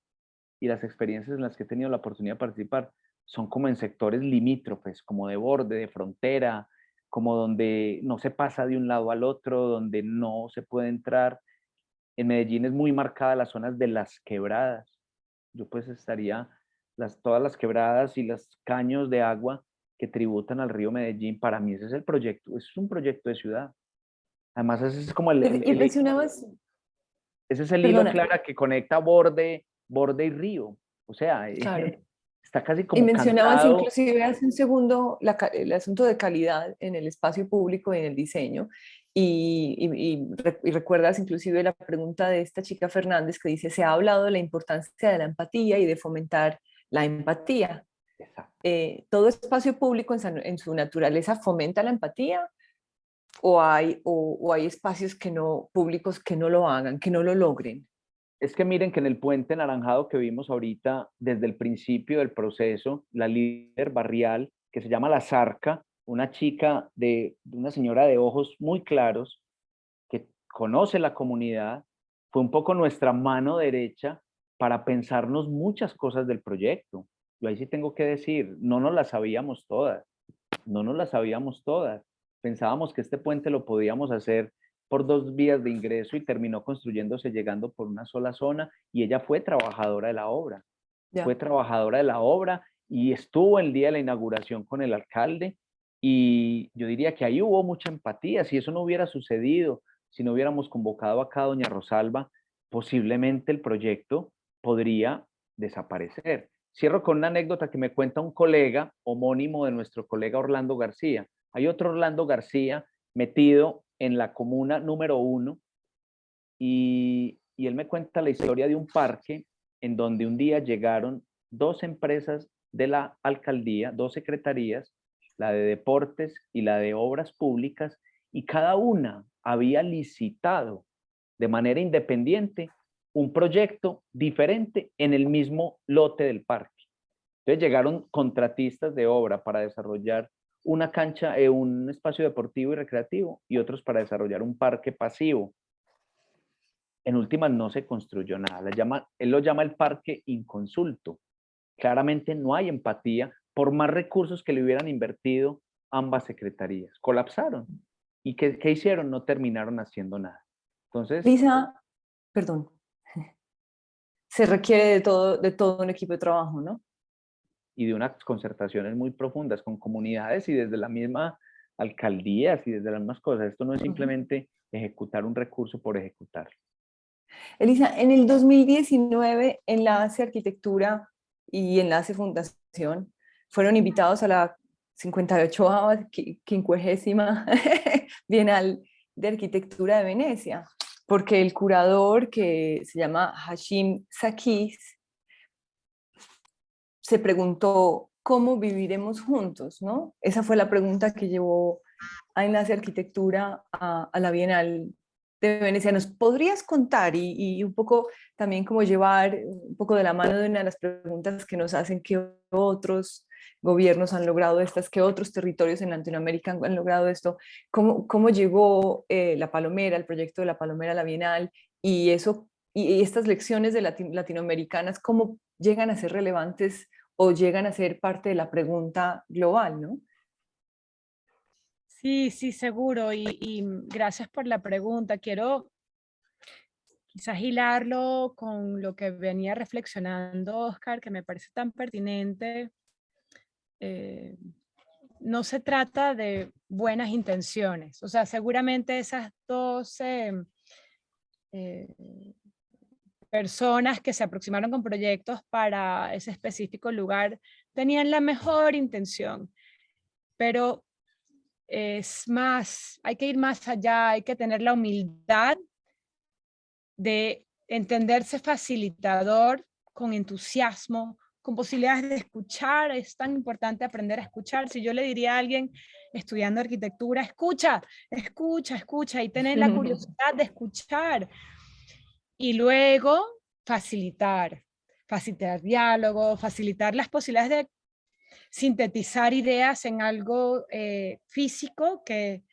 y las experiencias en las que he tenido la oportunidad de participar son como en sectores limítrofes, como de borde, de frontera, como donde no se pasa de un lado al otro, donde no se puede entrar. En Medellín es muy marcada las zonas de las quebradas. Yo pues estaría todas las quebradas y los caños de agua que tributan al río Medellín. Para mí ese es el proyecto, es un proyecto de ciudad. Además ese es como Y mencionabas, ese es el hilo perdona, claro que conecta borde y río. O sea, claro. está casi Y como mencionabas cantado. inclusive hace un segundo el asunto de calidad en el espacio público y en el diseño. Y recuerdas inclusive la pregunta de esta chica Fernández que dice, se ha hablado de la importancia de la empatía y de fomentar la empatía. Exacto. ¿Todo espacio público en su naturaleza fomenta la empatía? o hay espacios públicos que no lo hagan, que no lo logren? Es que miren que en el puente naranjado que vimos ahorita, desde el principio del proceso, la líder barrial, que se llama La Zarca, una chica una señora de ojos muy claros, que conoce la comunidad, fue un poco nuestra mano derecha para pensarnos muchas cosas del proyecto. Yo ahí sí tengo que decir, no nos las sabíamos todas, no nos las sabíamos todas. Pensábamos que este puente lo podíamos hacer por 2 vías de ingreso y terminó construyéndose llegando por una sola zona, y ella fue trabajadora de la obra. Fue trabajadora de la obra y estuvo el día de la inauguración con el alcalde, y yo diría que ahí hubo mucha empatía. Si eso no hubiera sucedido, si no hubiéramos convocado acá a doña Rosalba, posiblemente el proyecto podría desaparecer. Cierro con una anécdota que me cuenta un colega homónimo de nuestro colega Orlando García. Hay otro Orlando García metido en la comuna número 1, y él me cuenta la historia de un parque en donde un día llegaron 2 empresas de la alcaldía, 2 secretarías, la de deportes y la de obras públicas, y cada una había licitado de manera independiente un proyecto diferente en el mismo lote del parque. Entonces llegaron contratistas de obra para desarrollar una cancha, un espacio deportivo y recreativo, y otros para desarrollar un parque pasivo. En últimas no se construyó nada. Él lo llama el parque inconsulto. Claramente no hay empatía, por más recursos que le hubieran invertido ambas secretarías. Colapsaron. ¿Y qué hicieron? No terminaron haciendo nada. Entonces, Lisa, perdón, se requiere de todo un equipo de trabajo, ¿no? y de unas concertaciones muy profundas con comunidades y desde la misma alcaldías y desde las mismas cosas. Esto no es simplemente ejecutar un recurso por ejecutarlo. Elisa, en el 2019, Enlace Arquitectura y Enlace Fundación fueron invitados a la 58ª, 50ª Bienal de Arquitectura de Venecia, porque el curador, que se llama Hashim Sakis, se preguntó cómo viviremos juntos, ¿no? Esa fue la pregunta que llevó a Enlace Arquitectura a la Bienal de Venecia. ¿Nos podrías contar y un poco también como llevar un poco de la mano de una de las preguntas que nos hacen, qué otros gobiernos han logrado estas, qué otros territorios en Latinoamérica han logrado esto, cómo llegó la Palomera, el proyecto de la Palomera a la Bienal, y eso, y estas lecciones de latinoamericanas, cómo llegan a ser relevantes o llegan a ser parte de la pregunta global, ¿no? Sí, sí, seguro. Y gracias por la pregunta. Quiero quizás hilarlo con lo que venía reflexionando Oscar, que me parece tan pertinente. No se trata de buenas intenciones. O sea, seguramente esas 12 personas que se aproximaron con proyectos para ese específico lugar tenían la mejor intención, pero es más, hay que ir más allá, hay que tener la humildad de entenderse facilitador con entusiasmo, con posibilidades de escuchar. Es tan importante aprender a escuchar. Si yo le diría a alguien estudiando arquitectura, escucha, escucha, escucha, y tener la curiosidad de escuchar. Y luego facilitar diálogo, facilitar las posibilidades de sintetizar ideas en algo físico, que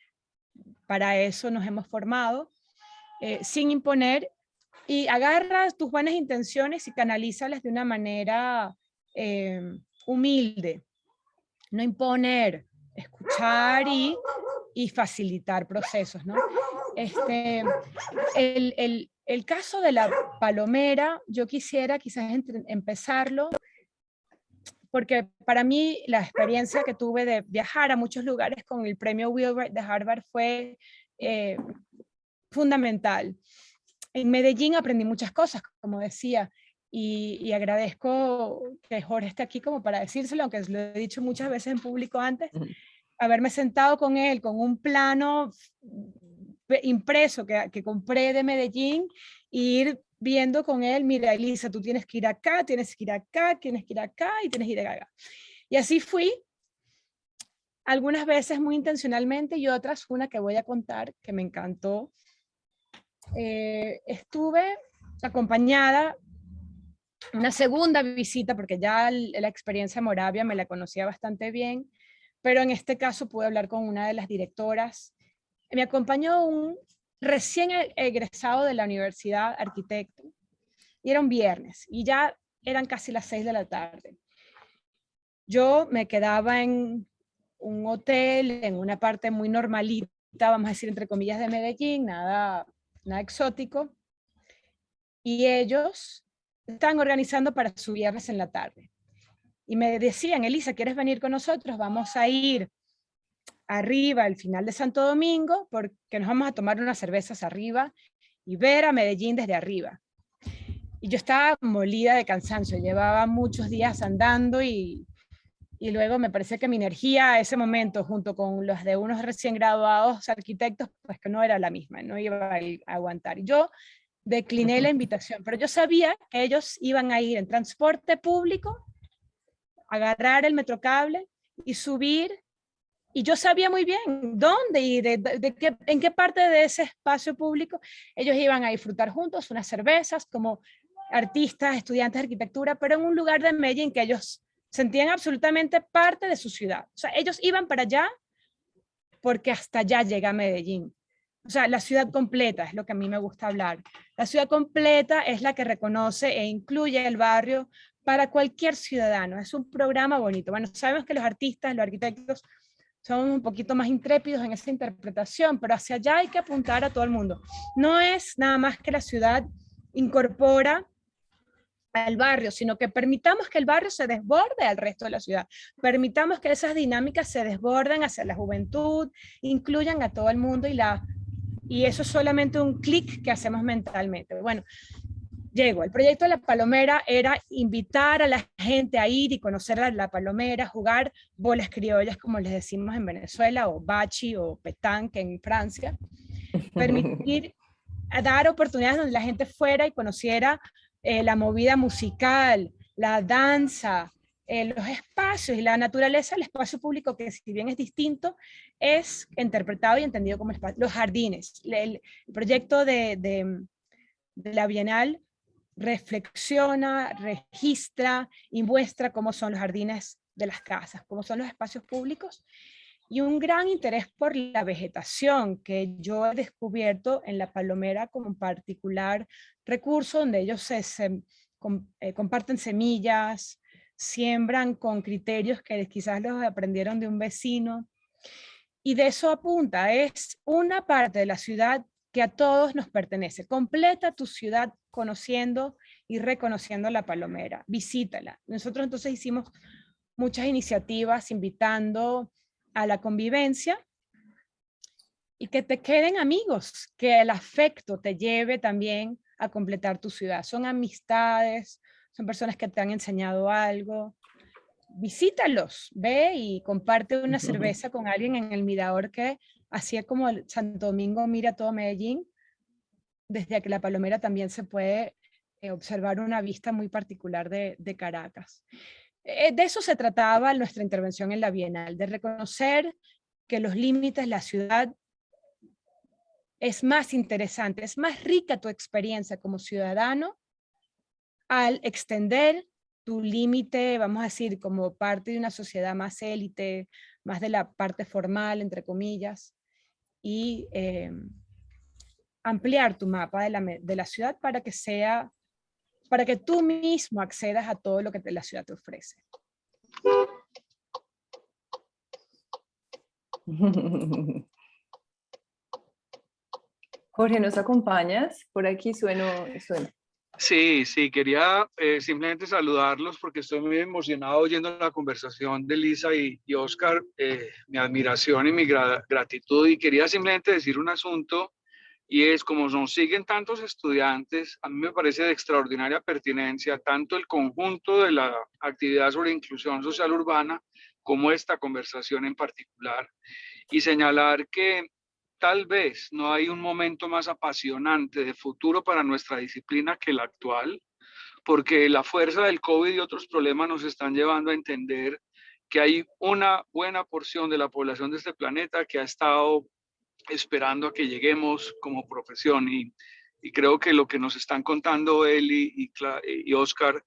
para eso nos hemos formado, sin imponer, y agarras tus buenas intenciones y canalízalas de una manera humilde, no imponer, escuchar y facilitar procesos, ¿no? El caso de la Palomera, yo quisiera quizás empezarlo, porque para mí la experiencia que tuve de viajar a muchos lugares con el premio Wilbright de Harvard fue fundamental. En Medellín aprendí muchas cosas, como decía, y agradezco que Jorge esté aquí como para decírselo, aunque lo he dicho muchas veces en público antes, haberme sentado con él con un plano impreso que compré de Medellín, e ir viendo con él, mira, Elisa, tú tienes que ir acá, tienes que ir acá, tienes que ir acá y tienes que ir acá. Y así fui, algunas veces muy intencionalmente y otras, una que voy a contar, que me encantó. Estuve acompañada una segunda visita, porque ya la experiencia en Moravia me la conocía bastante bien, pero en este caso pude hablar con una de las directoras. Me acompañó un recién egresado de la universidad, arquitecto, y era un viernes, y ya eran casi las 6 de la tarde. Yo me quedaba en un hotel, en una parte muy normalita, vamos a decir entre comillas, de Medellín, nada exótico, y ellos estaban organizando para su viernes en la tarde. Y me decían, Elisa, ¿quieres venir con nosotros? Vamos a ir arriba al final de Santo Domingo, porque nos vamos a tomar unas cervezas arriba y ver a Medellín desde arriba. Y yo estaba molida de cansancio, llevaba muchos días andando y luego me parecía que mi energía a ese momento, junto con los de unos recién graduados arquitectos, pues que no era la misma, no iba a aguantar. Y yo decliné la invitación, pero yo sabía que ellos iban a ir en transporte público, agarrar el Metrocable y subir, y yo sabía muy bien dónde y en qué parte de ese espacio público ellos iban a disfrutar juntos unas cervezas como artistas, estudiantes de arquitectura, pero en un lugar de Medellín que ellos sentían absolutamente parte de su ciudad. O sea, ellos iban para allá porque hasta allá llega Medellín. O sea, la ciudad completa es lo que a mí me gusta hablar. La ciudad completa es la que reconoce e incluye el barrio para cualquier ciudadano. Es un programa bonito. Bueno, sabemos que los artistas, los arquitectos, son un poquito más intrépidos en esa interpretación, pero hacia allá hay que apuntar a todo el mundo. No es nada más que la ciudad incorpora al barrio, sino que permitamos que el barrio se desborde al resto de la ciudad, permitamos que esas dinámicas se desborden hacia la juventud, incluyan a todo el mundo y eso es solamente un clic que hacemos mentalmente. Bueno, el proyecto de la Palomera era invitar a la gente a ir y conocer la Palomera, jugar bolas criollas, como les decimos en Venezuela, o bachi o petanque en Francia, permitir dar oportunidades donde la gente fuera y conociera la movida musical, la danza, los espacios y la naturaleza, el espacio público, que si bien es distinto, es interpretado y entendido como espacio. Los jardines, el proyecto de la Bienal reflexiona, registra y muestra cómo son los jardines de las casas, cómo son los espacios públicos, y un gran interés por la vegetación que yo he descubierto en la Palomera como un particular recurso donde ellos comparten semillas, siembran con criterios que quizás los aprendieron de un vecino, y de eso apunta, es una parte de la ciudad que a todos nos pertenece. Completa tu ciudad conociendo y reconociendo la Palomera, visítala. Nosotros entonces hicimos muchas iniciativas invitando a la convivencia y que te queden amigos, que el afecto te lleve también a completar tu ciudad. Son amistades, son personas que te han enseñado algo. Visítalos, ve y comparte una cerveza con alguien en el mirador, que así es como Santo Domingo mira todo Medellín, desde que la Palomera también se puede observar una vista muy particular de Caracas. De eso se trataba nuestra intervención en la Bienal, de reconocer que los límites, la ciudad, es más interesante, es más rica tu experiencia como ciudadano al extender tu límite, vamos a decir, como parte de una sociedad más élite, más de la parte formal, entre comillas, y ampliar tu mapa de la ciudad para que tú mismo accedas a todo lo que la ciudad te ofrece. Jorge, ¿nos acompañas? Por aquí sueno. Sí, quería simplemente saludarlos porque estoy muy emocionado oyendo la conversación de Lisa y Oscar, mi admiración y mi gratitud, y quería simplemente decir un asunto, y es: como nos siguen tantos estudiantes, a mí me parece de extraordinaria pertinencia tanto el conjunto de la actividad sobre inclusión social urbana como esta conversación en particular, y señalar que tal vez no hay un momento más apasionante de futuro para nuestra disciplina que el actual, porque la fuerza del COVID y otros problemas nos están llevando a entender que hay una buena porción de la población de este planeta que ha estado esperando a que lleguemos como profesión y creo que lo que nos están contando él y Oscar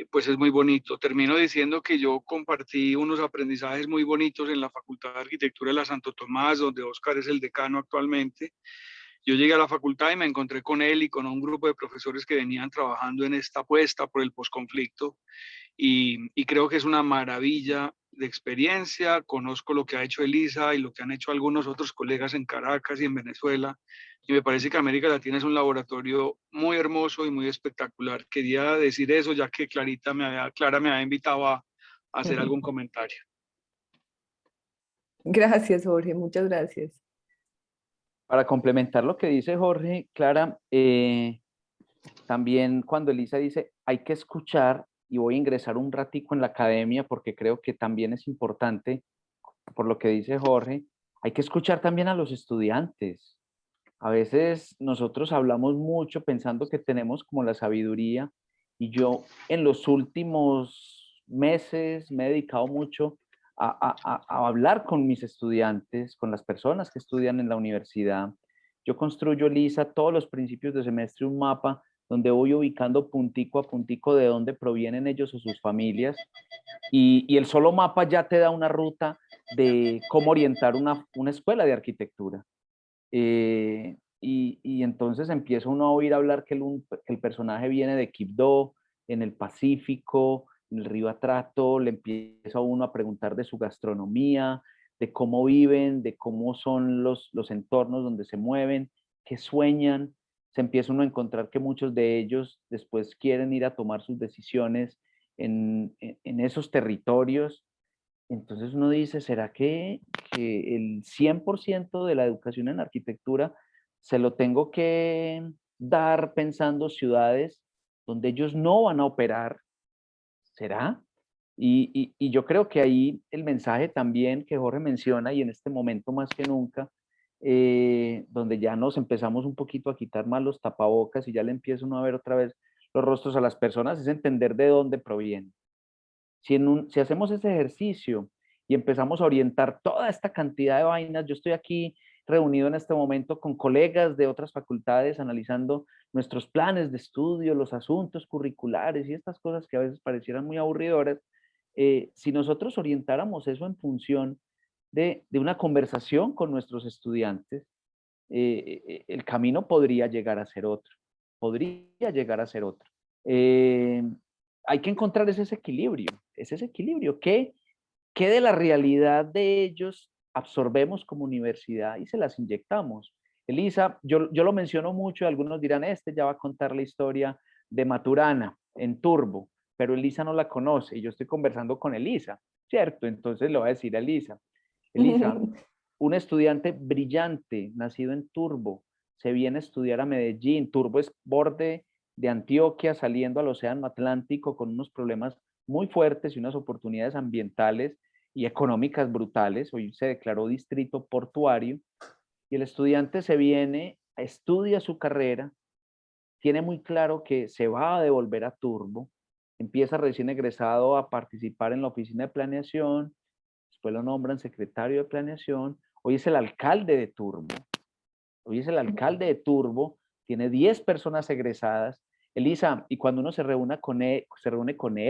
pues es muy bonito. Termino diciendo que yo compartí unos aprendizajes muy bonitos en la Facultad de Arquitectura de la Santo Tomás, donde Oscar es el decano actualmente. Yo llegué a la facultad y me encontré con él y con un grupo de profesores que venían trabajando en esta apuesta por el posconflicto y creo que es una maravilla de experiencia. Conozco lo que ha hecho Elisa y lo que han hecho algunos otros colegas en Caracas y en Venezuela y me parece que América Latina es un laboratorio muy hermoso y muy espectacular. Quería decir eso ya que Clara me había invitado a hacer algún comentario. Gracias, Jorge, muchas gracias. Para complementar lo que dice Jorge, Clara, también cuando Elisa dice hay que escuchar, y voy a ingresar un ratico en la academia porque creo que también es importante, por lo que dice Jorge, hay que escuchar también a los estudiantes. A veces nosotros hablamos mucho pensando que tenemos como la sabiduría, y yo en los últimos meses me he dedicado mucho a hablar con mis estudiantes, con las personas que estudian en la universidad. Yo construyo, Lisa, todos los principios de semestre un mapa donde voy ubicando puntico a puntico de dónde provienen ellos o sus familias, y el solo mapa ya te da una ruta de cómo orientar una escuela de arquitectura. Y entonces empieza uno a oír hablar que el personaje viene de Quibdó, en el Pacífico, en el río Atrato, le empieza uno a preguntar de su gastronomía, de cómo viven, de cómo son los entornos donde se mueven, qué sueñan. Se empieza uno a encontrar que muchos de ellos después quieren ir a tomar sus decisiones en esos territorios. Entonces uno dice, ¿será que el 100% de la educación en arquitectura se lo tengo que dar pensando ciudades donde ellos no van a operar? ¿Será? Y yo creo que ahí el mensaje también que Jorge menciona, y en este momento más que nunca, donde ya nos empezamos un poquito a quitar más los tapabocas y ya le empieza uno a ver otra vez los rostros a las personas, es entender de dónde provienen. Si hacemos ese ejercicio y empezamos a orientar toda esta cantidad de vainas, yo estoy aquí reunido en este momento con colegas de otras facultades analizando nuestros planes de estudio, los asuntos curriculares y estas cosas que a veces parecieran muy aburridoras. Si nosotros orientáramos eso en función de una conversación con nuestros estudiantes, el camino podría llegar a ser otro, podría llegar a ser otro. Hay que encontrar ese equilibrio. ¿Qué de la realidad de ellos absorbemos como universidad y se las inyectamos? Elisa, yo lo menciono mucho, algunos dirán, este ya va a contar la historia de Maturana en Turbo, pero Elisa no la conoce y yo estoy conversando con Elisa, ¿cierto? Entonces le voy a decir a Elisa, un estudiante brillante, nacido en Turbo, se viene a estudiar a Medellín. Turbo es borde de Antioquia, saliendo al Océano Atlántico con unos problemas muy fuertes y unas oportunidades ambientales y económicas brutales. Hoy se declaró distrito portuario y el estudiante se viene, estudia su carrera, tiene muy claro que se va a devolver a Turbo, empieza recién egresado a participar en la oficina de planeación, después lo nombran secretario de planeación, hoy es el alcalde de Turbo. Tiene 10 personas egresadas. Elisa, y cuando uno se reúne con él,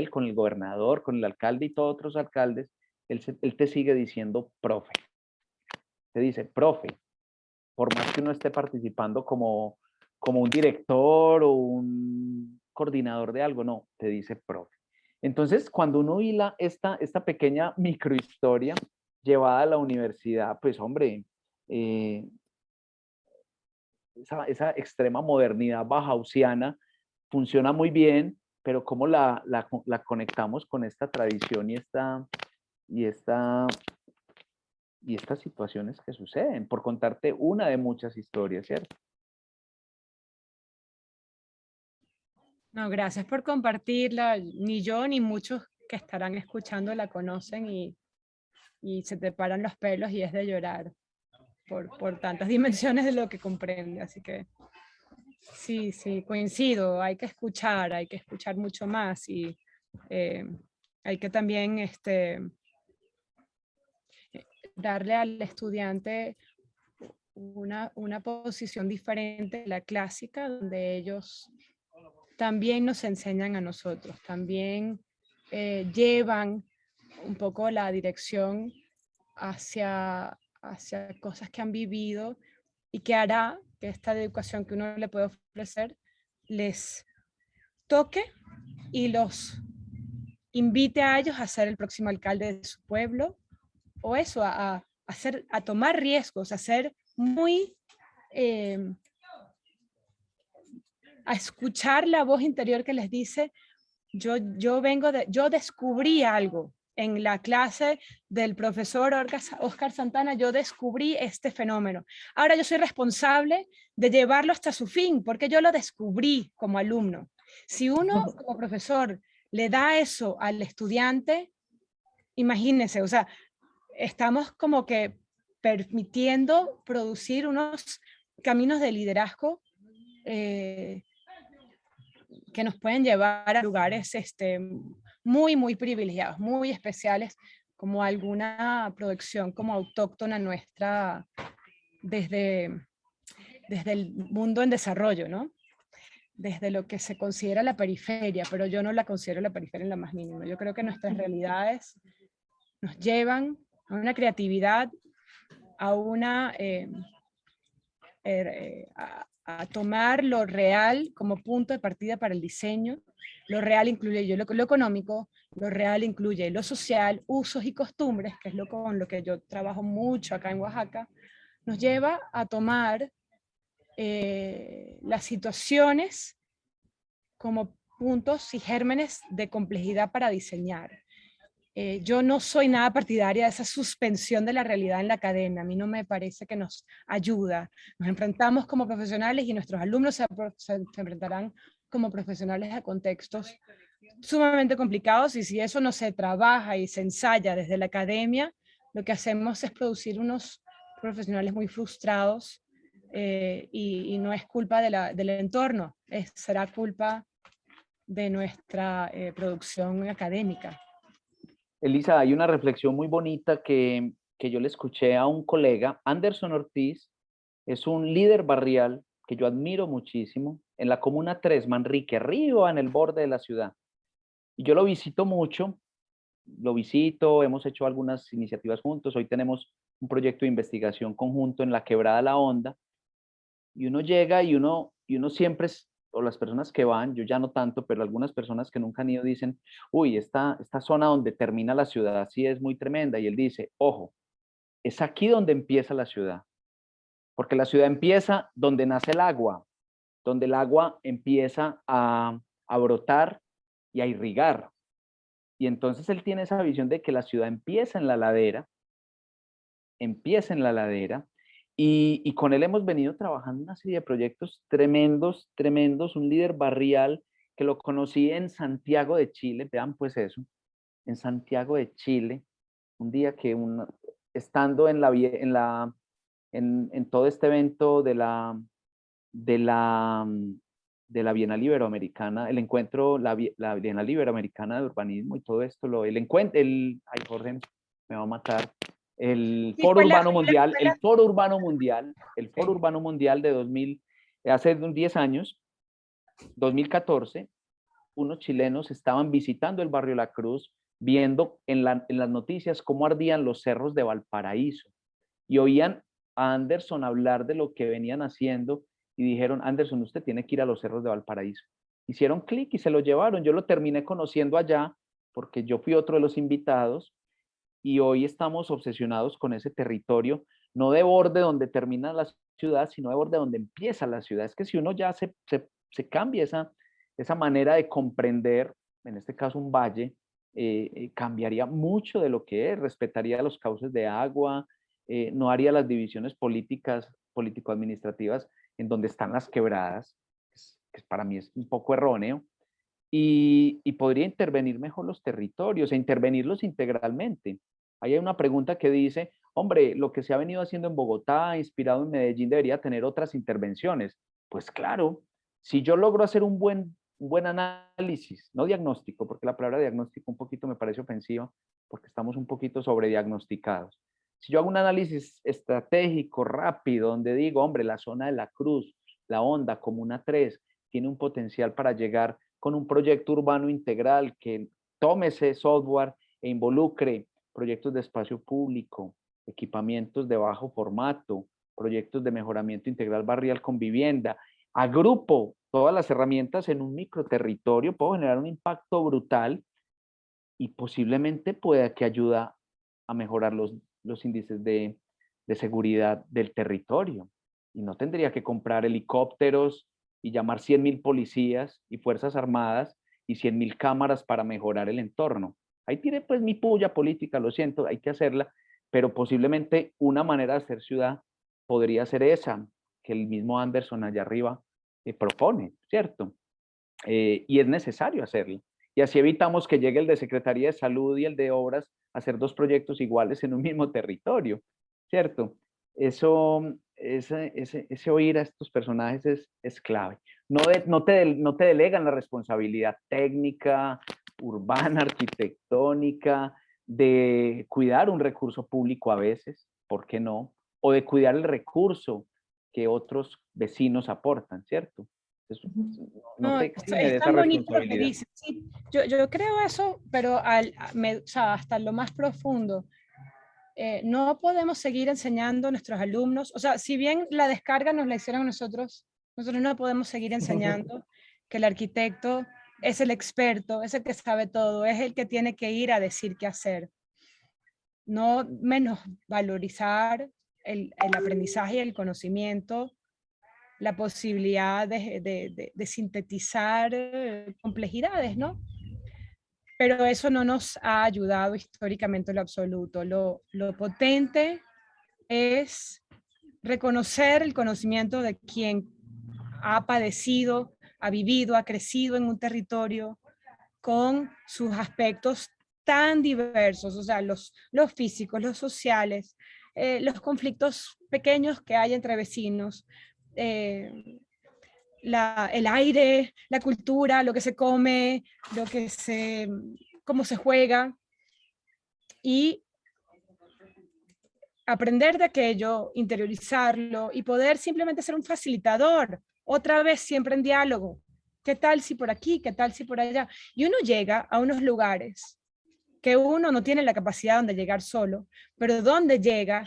con el gobernador, con el alcalde y todos otros alcaldes, él te sigue diciendo profe. Te dice, profe, por más que uno esté participando como un director o un coordinador de algo, no, te dice profe. Entonces, cuando uno hila esta pequeña microhistoria llevada a la universidad, pues hombre, esa extrema modernidad bauhausiana funciona muy bien, pero cómo la conectamos con esta tradición y estas situaciones que suceden, por contarte una de muchas historias, ¿cierto? No, gracias por compartirla. Ni yo ni muchos que estarán escuchando la conocen y se te paran los pelos y es de llorar por tantas dimensiones de lo que comprende. Así que sí, coincido. Hay que escuchar mucho más y hay que también darle al estudiante una posición diferente de la clásica, donde ellos también nos enseñan a nosotros, también llevan un poco la dirección hacia cosas que han vivido y que hará que esta educación que uno le puede ofrecer les toque y los invite a ellos a ser el próximo alcalde de su pueblo, o eso, a tomar riesgos, a ser muy... a escuchar la voz interior que les dice, yo descubrí algo. En la clase del profesor Oscar Santana, yo descubrí este fenómeno. Ahora yo soy responsable de llevarlo hasta su fin, porque yo lo descubrí como alumno. Si uno como profesor le da eso al estudiante, imagínense, o sea, estamos como que permitiendo producir unos caminos de liderazgo que nos pueden llevar a lugares muy, muy privilegiados, muy especiales, como alguna producción como autóctona nuestra desde el mundo en desarrollo, ¿no? Desde lo que se considera la periferia, pero yo no la considero la periferia en la más mínima. Yo creo que nuestras realidades nos llevan a una creatividad, a una... a tomar lo real como punto de partida para el diseño. Lo real incluye lo económico, lo real incluye lo social, usos y costumbres, que es con lo que yo trabajo mucho acá en Oaxaca, nos lleva a tomar las situaciones como puntos y gérmenes de complejidad para diseñar. Yo no soy nada partidaria de esa suspensión de la realidad en la academia. A mí no me parece que nos ayuda. Nos enfrentamos como profesionales y nuestros alumnos se enfrentarán como profesionales a contextos sumamente complicados, y si eso no se trabaja y se ensaya desde la academia, lo que hacemos es producir unos profesionales muy frustrados, y no es culpa del entorno, será culpa de nuestra producción académica. Elisa, hay una reflexión muy bonita que yo le escuché a un colega, Anderson Ortiz, es un líder barrial que yo admiro muchísimo, en la Comuna 3, Manrique, arriba en el borde de la ciudad. Y yo lo visito mucho, hemos hecho algunas iniciativas juntos, hoy tenemos un proyecto de investigación conjunto en la Quebrada La Honda, y uno llega y uno siempre, o las personas que van, yo ya no tanto, pero algunas personas que nunca han ido dicen, uy, esta zona donde termina la ciudad sí es muy tremenda, y él dice, ojo, es aquí donde empieza la ciudad, porque la ciudad empieza donde nace el agua, donde el agua empieza a brotar y a irrigar, y entonces él tiene esa visión de que la ciudad empieza en la ladera, y con él hemos venido trabajando una serie de proyectos tremendos, tremendos, un líder barrial que lo conocí en Santiago de Chile, vean pues eso, en Santiago de Chile, un día que estando en todo este evento de la Bienal Iberoamericana, el encuentro, la Bienal Iberoamericana de Urbanismo y todo esto, ay Jorge, me va a matar, el Foro Urbano Mundial, el Foro Urbano Mundial de 2000, hace 10 años, 2014, unos chilenos estaban visitando el barrio La Cruz, viendo en las noticias cómo ardían los cerros de Valparaíso, y oían a Anderson hablar de lo que venían haciendo, y dijeron, Anderson, usted tiene que ir a los cerros de Valparaíso. Hicieron clic y se lo llevaron. Yo lo terminé conociendo allá, porque yo fui otro de los invitados, y hoy estamos obsesionados con ese territorio, no de borde donde termina la ciudad, sino de borde donde empieza la ciudad. Es que si uno ya se cambia esa manera de comprender, en este caso un valle, cambiaría mucho de lo que es, respetaría los cauces de agua, no haría las divisiones político-administrativas en donde están las quebradas, que para mí es un poco erróneo, y podría intervenir mejor los territorios e intervenirlos integralmente. Ahí hay una pregunta que dice, hombre, lo que se ha venido haciendo en Bogotá, inspirado en Medellín, debería tener otras intervenciones. Pues claro, si yo logro hacer un buen análisis, no diagnóstico, porque la palabra diagnóstico un poquito me parece ofensiva, porque estamos un poquito sobrediagnosticados. Si yo hago un análisis estratégico rápido, donde digo, hombre, la zona de la Cruz, la Honda, Comuna 3, tiene un potencial para llegar con un proyecto urbano integral que tome ese software e involucre proyectos de espacio público, equipamientos de bajo formato, proyectos de mejoramiento integral barrial con vivienda, agrupo todas las herramientas en un microterritorio, puedo generar un impacto brutal y posiblemente pueda que ayuda a mejorar los índices de seguridad del territorio. Y no tendría que comprar helicópteros y llamar 100.000 policías y fuerzas armadas y 100.000 cámaras para mejorar el entorno. Ahí tiene pues mi puya política, lo siento, hay que hacerla, pero posiblemente una manera de hacer ciudad podría ser esa, que el mismo Anderson allá arriba propone, ¿cierto? Y es necesario hacerla. Y así evitamos que llegue el de Secretaría de Salud y el de Obras a hacer dos proyectos iguales en un mismo territorio, ¿cierto? Eso, ese oír a estos personajes es clave. No te delegan la responsabilidad técnica, urbana, arquitectónica, de cuidar un recurso público a veces, ¿por qué no? O de cuidar el recurso que otros vecinos aportan, ¿cierto? Entonces, no te exime de es esa tan bonito lo que responsabilidad. dices. Sí, yo creo eso, pero o sea, hasta lo más profundo. No podemos seguir enseñando a nuestros alumnos, o sea, si bien la descarga nos la hicieron nosotros no podemos seguir enseñando que el arquitecto es el experto, es el que sabe todo, es el que tiene que ir a decir qué hacer. No menos valorizar el aprendizaje y el conocimiento, la posibilidad de sintetizar complejidades, ¿no? Pero eso no nos ha ayudado históricamente en lo absoluto. Lo potente es reconocer el conocimiento de quien ha padecido, ha vivido, ha crecido en un territorio con sus aspectos tan diversos, o sea, los físicos, los sociales, los conflictos pequeños que hay entre vecinos, el aire, la cultura, lo que se come, cómo se juega, y aprender de aquello, interiorizarlo y poder simplemente ser un facilitador, otra vez siempre en diálogo. ¿Qué tal si por aquí? ¿Qué tal si por allá? Y uno llega a unos lugares que uno no tiene la capacidad de llegar solo, pero donde llega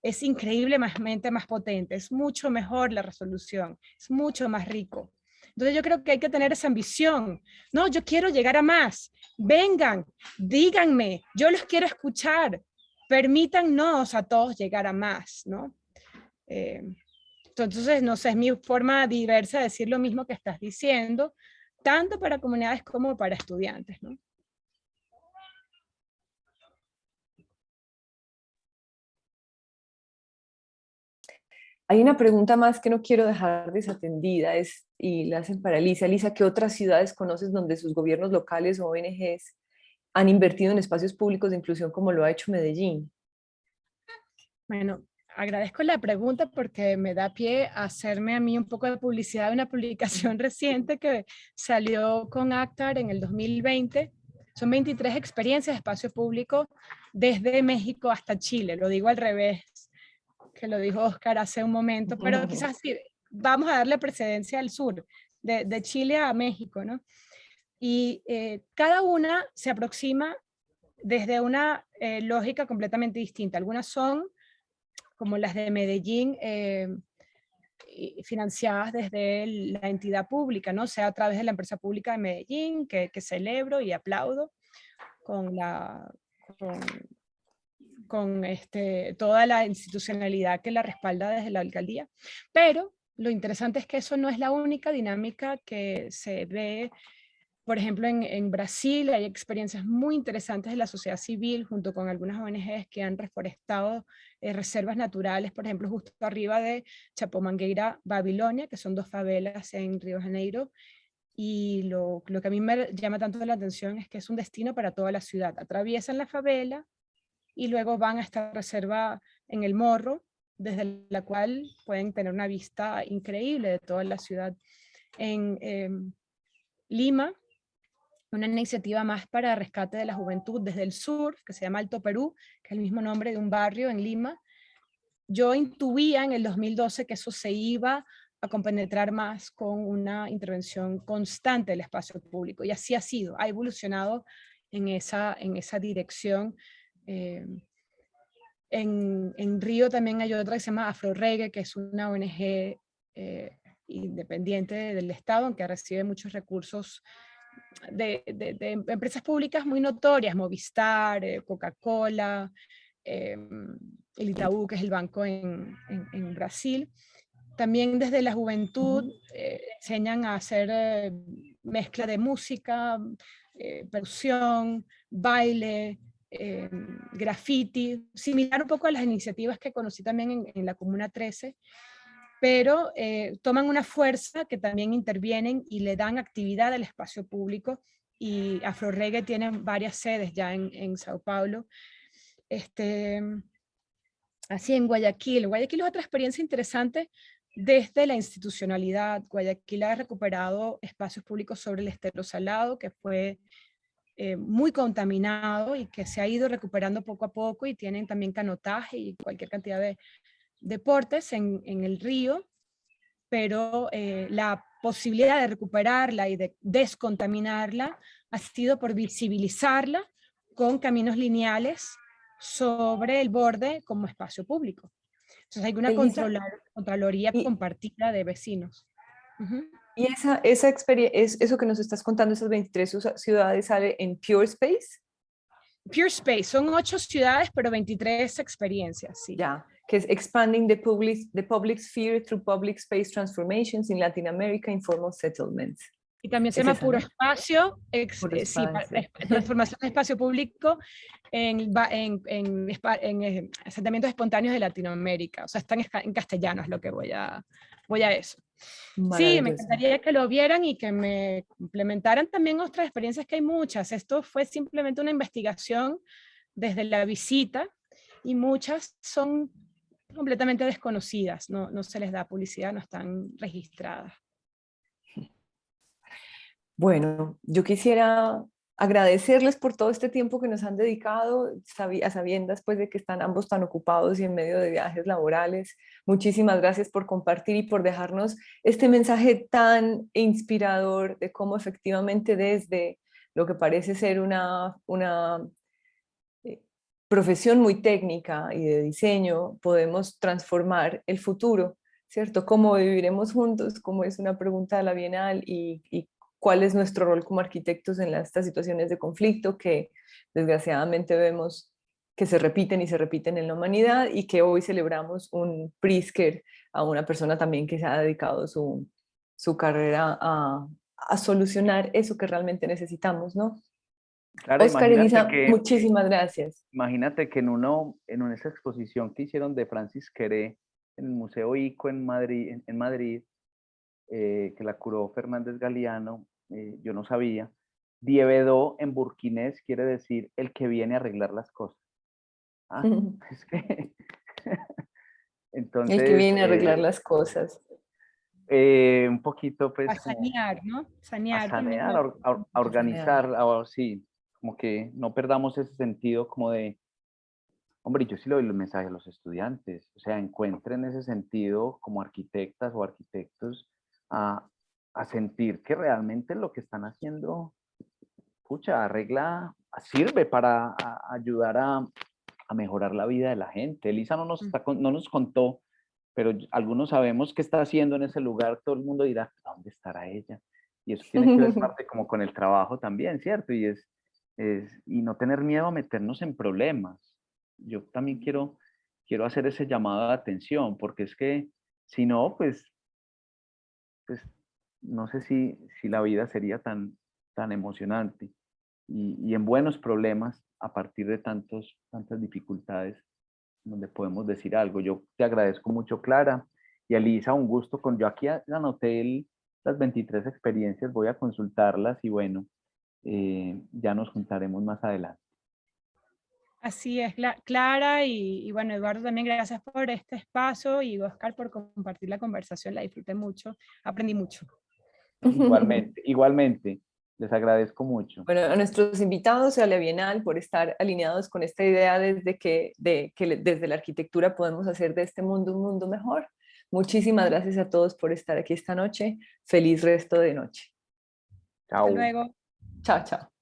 es increíblemente más potente, es mucho mejor la resolución, es mucho más rico. Entonces yo creo que hay que tener esa ambición. No, yo quiero llegar a más. Vengan, díganme, yo los quiero escuchar. Permítannos a todos llegar a más, ¿no? Entonces, no sé, es mi forma diversa de decir lo mismo que estás diciendo, tanto para comunidades como para estudiantes, ¿no? Hay una pregunta más que no quiero dejar desatendida y la hacen para Elisa. Elisa, ¿qué otras ciudades conoces donde sus gobiernos locales o ONGs han invertido en espacios públicos de inclusión como lo ha hecho Medellín? Bueno, agradezco la pregunta porque me da pie a hacerme a mí un poco de publicidad de una publicación reciente que salió con ACTAR en el 2020. Son 23 experiencias de espacio público desde México hasta Chile. Lo digo al revés, que lo dijo Oscar hace un momento, pero quizás sí, vamos a darle precedencia al sur, de Chile a México, ¿no? Y cada una se aproxima desde una lógica completamente distinta. Algunas son como las de Medellín, financiadas desde la entidad pública, ¿no? Sea a través de la empresa pública de Medellín, que celebro y aplaudo con toda la institucionalidad que la respalda desde la alcaldía. Pero lo interesante es que eso no es la única dinámica que se ve. Por ejemplo, en Brasil hay experiencias muy interesantes de la sociedad civil junto con algunas ONGs que han reforestado reservas naturales, por ejemplo, justo arriba de Chapomangueira, Babilonia, que son dos favelas en Río de Janeiro. Y lo que a mí me llama tanto la atención es que es un destino para toda la ciudad. Atraviesan la favela y luego van a esta reserva en el Morro, desde la cual pueden tener una vista increíble de toda la ciudad. En Lima, una iniciativa más para rescate de la juventud desde el sur, que se llama Alto Perú, que es el mismo nombre de un barrio en Lima. Yo intuía en el 2012 que eso se iba a compenetrar más con una intervención constante del espacio público, y así ha sido, ha evolucionado en esa dirección. En Río también hay otra que se llama Afroreggae, que es una ONG independiente del Estado, aunque recibe muchos recursos de empresas públicas muy notorias, Movistar, Coca-Cola, el Itaú, que es el banco en Brasil. También desde la juventud enseñan a hacer mezcla de música, percusión, baile, graffiti, similar un poco a las iniciativas que conocí también en la Comuna 13, pero toman una fuerza que también intervienen y le dan actividad al espacio público, y Afroreggae tiene varias sedes ya en Sao Paulo. Así en Guayaquil. Guayaquil es otra experiencia interesante desde la institucionalidad. Guayaquil ha recuperado espacios públicos sobre el Estero Salado, que fue muy contaminado y que se ha ido recuperando poco a poco, y tienen también canotaje y cualquier cantidad de deportes en el río, pero la posibilidad de recuperarla y de descontaminarla ha sido por visibilizarla con caminos lineales sobre el borde como espacio público. Entonces hay una Elisa, contraloría y, compartida de vecinos. y esa experiencia, eso que nos estás contando, esas 23 ciudades, sale en Pure Space, Pure Space, son 8 ciudades, pero 23 experiencias, sí. ya, que es Expanding the public Sphere through Public Space Transformations in Latin America Informal Settlements. Y también se Es llama esa, Puro ¿no? Espacio, Puro sí, espacio. transformación de espacio público en asentamientos espontáneos de Latinoamérica. O sea, están en castellano, es lo que voy a eso. Sí, me Maravilloso. encantaría que lo vieran y que me complementaran también otras experiencias, que hay muchas. Esto fue simplemente una investigación desde la visita, y muchas son completamente desconocidas, no se les da publicidad, no están registradas. Bueno, yo quisiera agradecerles por todo este tiempo que nos han dedicado, a sabiendas pues de que están ambos tan ocupados y en medio de viajes laborales. Muchísimas gracias por compartir y por dejarnos este mensaje tan inspirador de cómo efectivamente desde lo que parece ser una profesión muy técnica y de diseño podemos transformar el futuro, ¿cierto? ¿Cómo viviremos juntos? ¿Cómo es una pregunta de la Bienal? Y cuál es nuestro rol como arquitectos en estas situaciones de conflicto que desgraciadamente vemos que se repiten y se repiten en la humanidad, y que hoy celebramos un Pritzker, a una persona también que se ha dedicado su carrera a solucionar eso que realmente necesitamos, ¿no? Claro, Oscar, Elisa, muchísimas gracias. imagínate que en esa exposición que hicieron de Francis Queré en el Museo ICO en Madrid, que la curó Fernández Galeano, yo no sabía, Dievedó en burkinés quiere decir el que viene a arreglar las cosas. Ah, es que entonces, El que viene a arreglar las cosas. un poquito pues A sanear, ¿no? a Sanear también. sanear, a organizar, sí, como que no perdamos ese sentido como de, hombre, yo sí le doy los mensajes a los estudiantes, o sea, encuentren ese sentido como arquitectas o arquitectos a sentir que realmente lo que están haciendo, pucha, arregla, sirve para ayudar a mejorar la vida de la gente. Elisa no nos contó, pero algunos sabemos qué está haciendo en ese lugar. Todo el mundo dirá, ¿dónde estará ella? Y eso tiene que ver parte como con el trabajo también, ¿cierto? Y no tener miedo a meternos en problemas. Yo también quiero hacer ese llamado de atención, porque es que si no, pues no sé si la vida sería tan emocionante. Y en buenos problemas, a partir de tantas dificultades, donde podemos decir algo. Yo te agradezco mucho, Clara, y Elisa, un gusto. Yo aquí anoté las 23 experiencias, voy a consultarlas y bueno, ya nos juntaremos más adelante. Así es, Clara, y bueno, Eduardo, también gracias por este espacio, y Oscar por compartir la conversación, la disfruté mucho, aprendí mucho. Igualmente, igualmente. Les agradezco mucho. Bueno, a nuestros invitados y a la Bienal por estar alineados con esta idea desde que desde la arquitectura podemos hacer de este mundo un mundo mejor. Muchísimas gracias a todos por estar aquí esta noche. Feliz resto de noche. Hasta Chao. luego. Chao, chao.